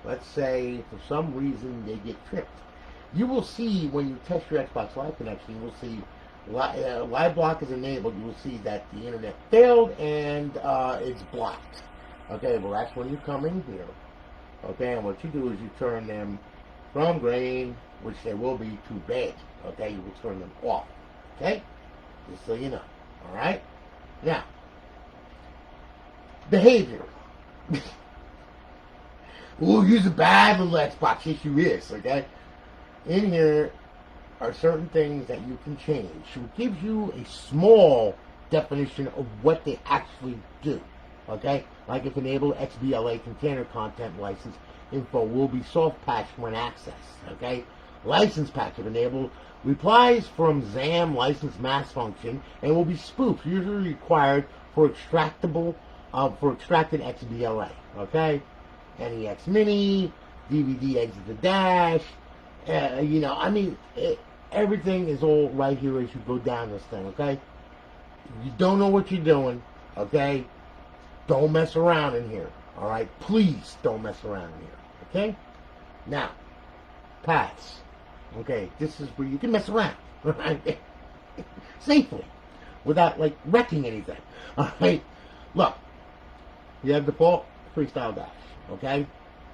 let's say for some reason they get tripped. You will see when you test your Xbox Live connection, you will see live block is enabled. You will see that the internet failed and it's blocked. Okay, well that's when you come in here. Okay, and what you do is you turn them from green, which they will be, to bed. Okay, you will turn them off. Okay, just so you know. All right. Now, behavior. Ooh, use a bad little Xbox issue is. Okay, in here are certain things that you can change. So it gives you a small definition of what they actually do. Okay, like if enable XBLA container content license info will be soft patched when accessed. Okay, license patch if enabled replies from ZAM license mask function and will be spoofed, usually required for extracted XBLA. Okay, NEX Mini, DVD exit the dash. You know, I mean, everything is all right here as you go down this thing. Okay, if you don't know what you're doing, okay, don't mess around in here. All right, please don't mess around in here. Okay, now paths. Okay, this is where you can mess around, right? Safely, without like wrecking anything. All right, look, you have default freestyle dash. Okay,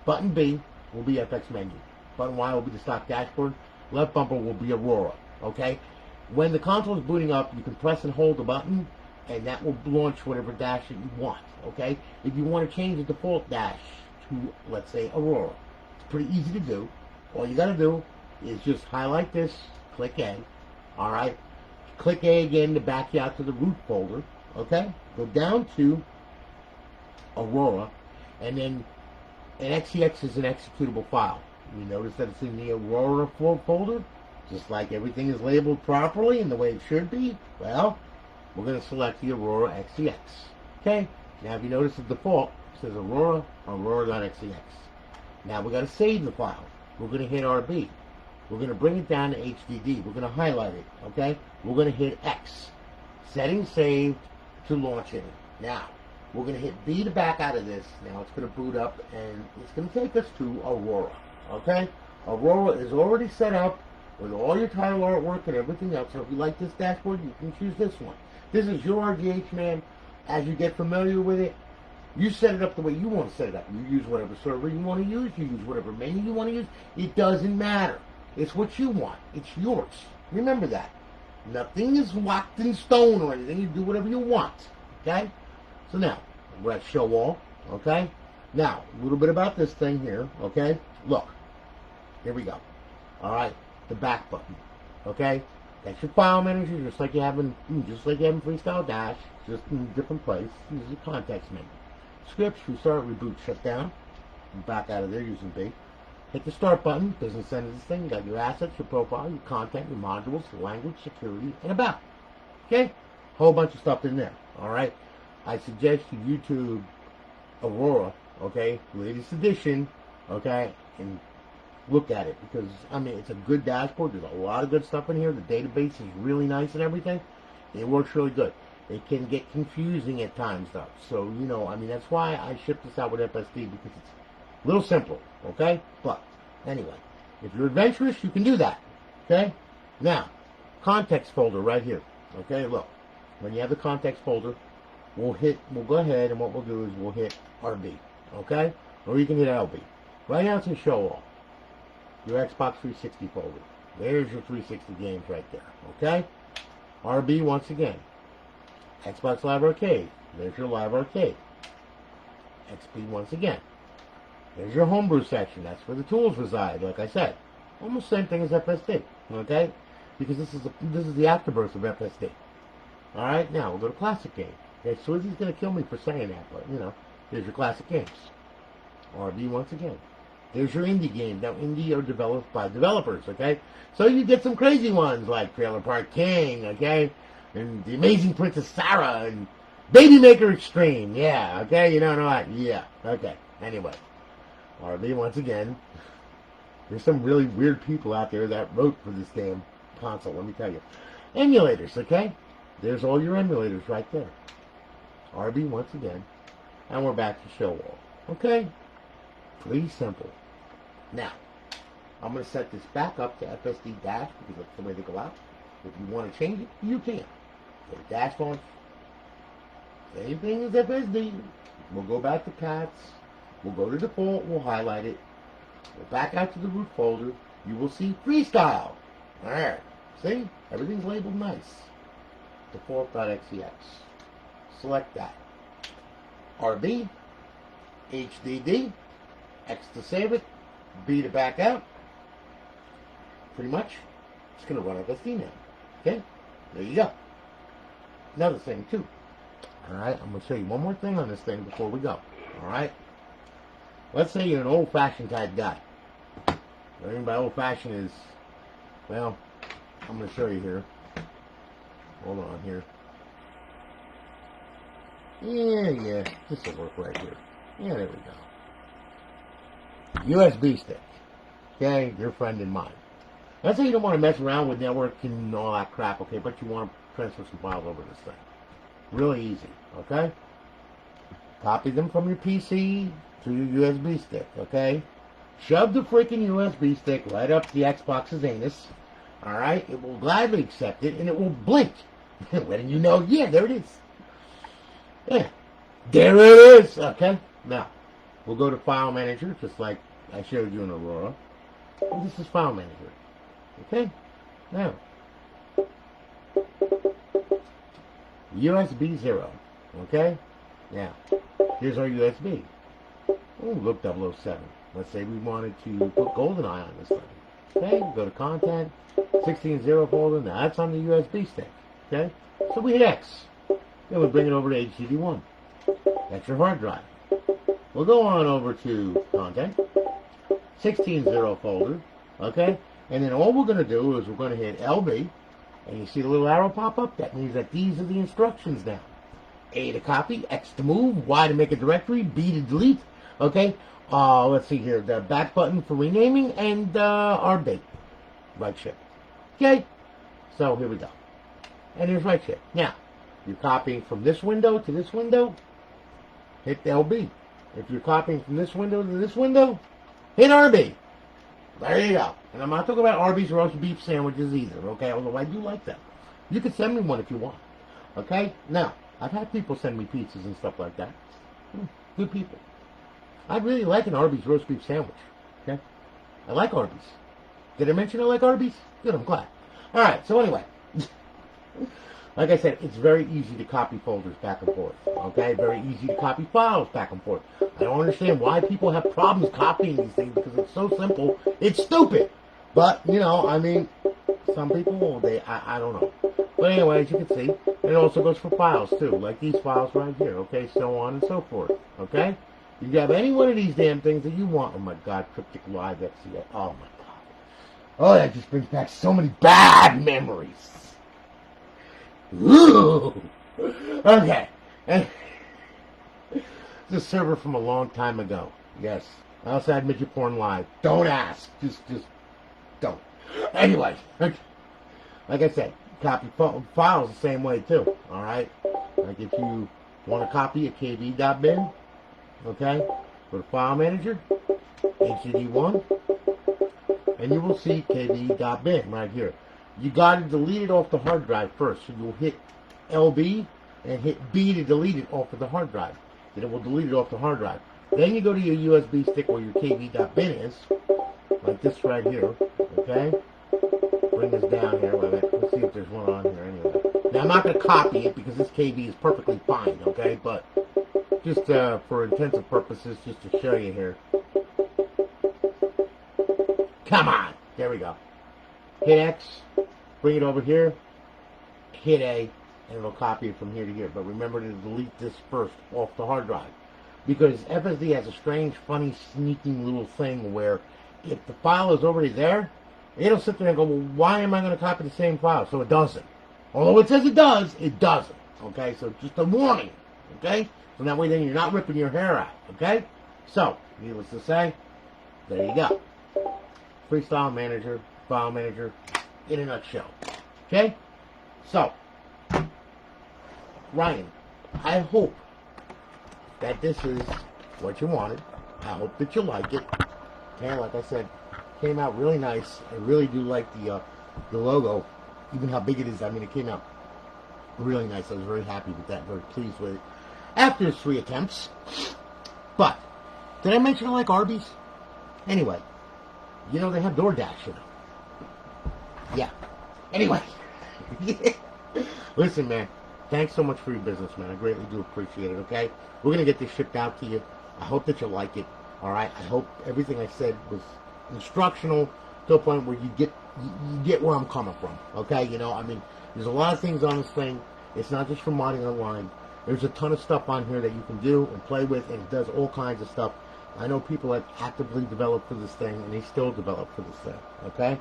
button B will be FX menu. Button Y will be the stock dashboard. Left bumper will be Aurora. Okay, when the console is booting up, you can press and hold the button, and that will launch whatever dash that you want. Okay, if you want to change the default dash to, let's say, Aurora, it's pretty easy to do. All you got to do is just highlight this, click A. All right, click A again to back you out to the root folder. Okay, go down to Aurora, and then an XEX is an executable file. You notice that it's in the Aurora folder, just like everything is labeled properly and the way it should be. Well, we're going to select the Aurora XEX. Okay, now if you notice the default, it says Aurora, Aurora.xex. Now we're going to save the file. We're going to hit RB. We're going to bring it down to HDD. We're going to highlight it. Okay, we're going to hit X. Settings saved to launch it. Now, we're going to hit B to back out of this. Now it's going to boot up and it's going to take us to Aurora. Okay? Aurora is already set up with all your title artwork and everything else. So if you like this dashboard, you can choose this one. This is your RGH, man. As you get familiar with it, you set it up the way you want to set it up. You use whatever server you want to use. You use whatever menu you want to use. It doesn't matter. It's what you want. It's yours. Remember that. Nothing is locked in stone or anything. You do whatever you want. Okay? So now, we're at show all. Okay? Now, a little bit about this thing here. Okay? Look. Here we go. Alright? The back button. Okay? That's your file manager, just like you have in Freestyle Dash, just in a different place. Use the context menu. Scripts, restart, reboot, shut down. Back out of there using B. Hit the start button. Business end of this thing. You got your assets, your profile, your content, your modules, language, security, and about. Okay? Whole bunch of stuff in there. Alright? I suggest you YouTube Aurora, okay? Latest edition, okay? And look at it because, I mean, it's a good dashboard. There's a lot of good stuff in here. The database is really nice and everything. It works really good. It can get confusing at times, though. So, you know, I mean, that's why I ship this out with FSD because it's a little simple, okay? But, anyway, if you're adventurous, you can do that, okay? Now, context folder right here, okay? Look, when you have the context folder, we'll go ahead and what we'll do is we'll hit RB, okay? Or you can hit LB. Right now it's in show all. Your Xbox 360 folder. There's your 360 games right there, okay? RB once again. Xbox Live Arcade. There's your Live Arcade. XP once again. There's your homebrew section. That's where the tools reside, like I said. Almost the same thing as FSD, okay? Because this is the afterbirth of FSD. Alright, now we'll go to classic game. Okay, Swizzy's going to kill me for saying that, but, you know, there's your classic games. RB once again. There's your indie game. Now, indie are developed by developers, okay? So you get some crazy ones like Trailer Park King, okay? And The Amazing Princess Sarah and Baby Maker Extreme. Yeah, okay? You know what? Yeah, okay. Anyway, RB once again. There's some really weird people out there that wrote for this damn console, let me tell you. Emulators, okay? There's all your emulators right there. RB once again. And we're back to show all. Okay? Pretty simple. Now, I'm going to set this back up to FSD dash because that's the way they go out. If you want to change it, you can. Go to dash launch. Same thing as FSD. We'll go back to cats. We'll go to default. We'll highlight it. We'll back out to the root folder. You will see freestyle. Alright. See? Everything's labeled nice. Default.xex. Select that. RB. HDD. X to save it. B to back out. Pretty much. It's going to run FSD now. Okay? There you go. Another thing, too. Alright, I'm going to show you one more thing on this thing before we go. Alright? Let's say you're an old-fashioned type guy. What I mean by old-fashioned is, well, I'm going to show you here. Hold on here. Yeah, this will work right here. Yeah, there we go. USB stick. Okay, your friend and mine. Let's say you don't want to mess around with networking and all that crap, okay, but you want to transfer some files over this thing. Really easy, okay? Copy them from your PC to your USB stick, okay? Shove the freaking USB stick right up the Xbox's anus, alright? It will gladly accept it, and it will blink, letting you know, yeah, there it is. Yeah, there it is, okay? Now, we'll go to File Manager, just like I showed you in Aurora. And this is File Manager, okay? Now, USB 0, okay? Now, here's our USB. Oh, look, 007. Let's say we wanted to put GoldenEye on this thing. Okay, go to Content, 16.0 folder. Now, that's on the USB stick, okay? So we hit X. Then we bring it over to HDD1. That's your hard drive. We'll go on over to Content, 16.0 folder, okay? And then all we're going to do is we're going to hit LB. And you see the little arrow pop up? That means that these are the instructions now. A to copy, X to move, Y to make a directory, B to delete. Okay? Let's see here. The back button for renaming and RB. Right shift. Okay? So here we go. And here's right shift. Now, you're copying from this window to this window, hit LB. If you're copying from this window to this window, hit RB. There you go. And I'm not talking about Arby's roast beef sandwiches either, okay? Although I do like them. You can send me one if you want, okay? Now, I've had people send me pizzas and stuff like that. Good people. I really like an Arby's roast beef sandwich, okay? I like Arby's. Did I mention I like Arby's? Good, I'm glad. All right, so anyway. Like I said, it's very easy to copy folders back and forth, okay? Very easy to copy files back and forth. I don't understand why people have problems copying these things because it's so simple. It's stupid. But, you know, I mean, some people, I don't know. But anyway, as you can see, it also goes for files too, like these files right here, okay? So on and so forth, okay? You can have any one of these damn things that you want. Oh my God, Cryptic Live XCA. Oh my God. Oh, that just brings back so many bad memories. Ooh. Okay. And it's a server from a long time ago. Yes. I also had Midget Porn Live. Don't ask. Just don't. Anyway. Like I said, copy files the same way too. Alright? Like if you want to copy a kv.bin, okay? Go to File Manager, HDD1, and you will see kv.bin right here. You got to delete it off the hard drive first. So you'll hit LB and hit B to delete it off of the hard drive. Then it will delete it off the hard drive. Then you go to your USB stick where your kv.bin is, like this right here, okay? Bring this down here. Wait a minute. Let's see if there's one on here anyway. Now, I'm not going to copy it because this KV is perfectly fine, okay? But just for intensive purposes, just to show you here. Come on. There we go. Hit X, bring it over here, hit A, and it'll copy it from here to here. But remember to delete this first off the hard drive. Because FSD has a strange, funny, sneaking little thing where if the file is already there, it'll sit there and go, well, why am I going to copy the same file? So it doesn't. Although it says it does, it doesn't. Okay, so just a warning. Okay? So that way then you're not ripping your hair out. Okay? So, needless to say, there you go. Freestyle Manager. File Manager in a nutshell. Okay? So, Ryan, I hope that this is what you wanted. I hope that you like it. Okay, like I said, came out really nice. I really do like the logo, even how big it is. I mean, it came out really nice. I was very happy with that, very pleased with it. After 3 attempts. But, did I mention I like Arby's? Anyway, you know they have DoorDash, you know. Yeah. Anyway. Listen, man. Thanks so much for your business, man. I greatly do appreciate it, okay? We're going to get this shipped out to you. I hope that you like it, all right? I hope everything I said was instructional to a point where you get where I'm coming from, okay? You know, I mean, there's a lot of things on this thing. It's not just for modding online. There's a ton of stuff on here that you can do and play with, and it does all kinds of stuff. I know people that actively develop for this thing, and they still develop for this thing, okay?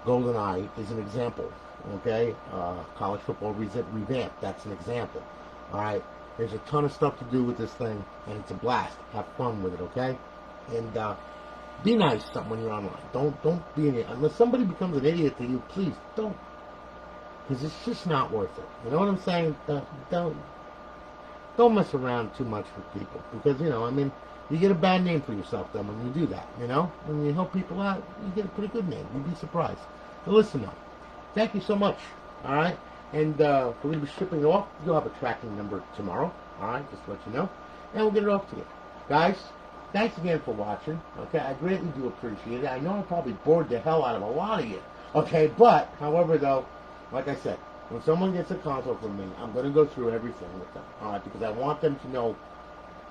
GoldenEye is an example, okay? College Football Revamped, that's an example, all right? There's a ton of stuff to do with this thing, and it's a blast. Have fun with it, okay? And be nice to someone when you're online. Don't be an idiot. Unless somebody becomes an idiot to you, please don't. Because it's just not worth it. You know what I'm saying? Don't mess around too much with people. Because, you know, I mean, you get a bad name for yourself then when you do that, you know? When you help people out, you get a pretty good name. You'd be surprised. But listen now. Thank you so much. All right? And we're going to be shipping it off. You'll have a tracking number tomorrow. All right? Just to let you know. And we'll get it off to you. Guys, thanks again for watching. Okay? I greatly do appreciate it. I know I probably bored the hell out of a lot of you. Okay? But, however, though, like I said, when someone gets a console from me, I'm going to go through everything with them. All right? Because I want them to know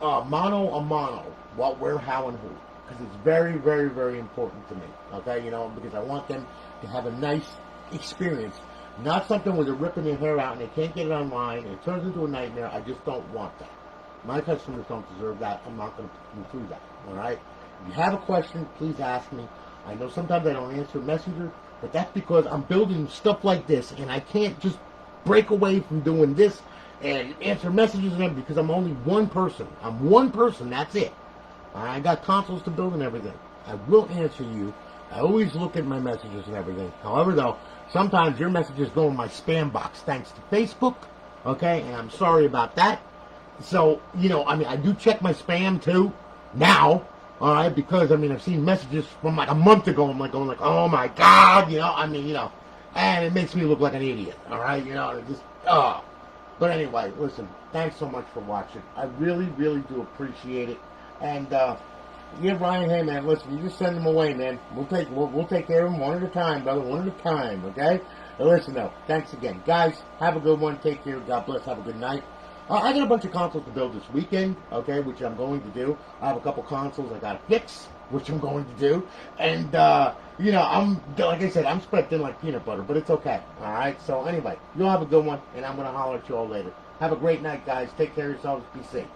mono a mono, what, where, how, and who. Because it's very, very, very important to me. Okay? You know, because I want them to have a nice experience. Not something where they're ripping their hair out and they can't get it online and it turns into a nightmare. I just don't want that. My customers don't deserve that. I'm not going to put them through that. All right? If you have a question, please ask me. I know sometimes I don't answer Messenger, but that's because I'm building stuff like this and I can't just break away from doing this and answer messages and everything because I'm only one person. I'm one person. That's it. I got consoles to build and everything. I will answer you. I always look at my messages and everything. However, though, sometimes your messages go in my spam box thanks to Facebook, okay? And I'm sorry about that. So, you know, I mean, I do check my spam, too, now, all right? Because, I mean, I've seen messages from, like, a month ago. I'm, like, going, like, oh, my God, you know? I mean, you know, and it makes me look like an idiot, all right? You know, it just, But anyway, listen, thanks so much for watching. I really, really do appreciate it. And, yeah, Brian, hey, man, listen, you just send them away, man. We'll take care of them one at a time, brother, one at a time, okay? But listen, though, thanks again. Guys, have a good one. Take care. God bless. Have a good night. I got a bunch of consoles to build this weekend, okay, which I'm going to do. I have a couple consoles I got to fix, which I'm going to do. And, you know, like I said, I'm spread thin like peanut butter, but it's okay, all right? So, anyway, you'll have a good one, and I'm going to holler at you all later. Have a great night, guys. Take care of yourselves. Be safe.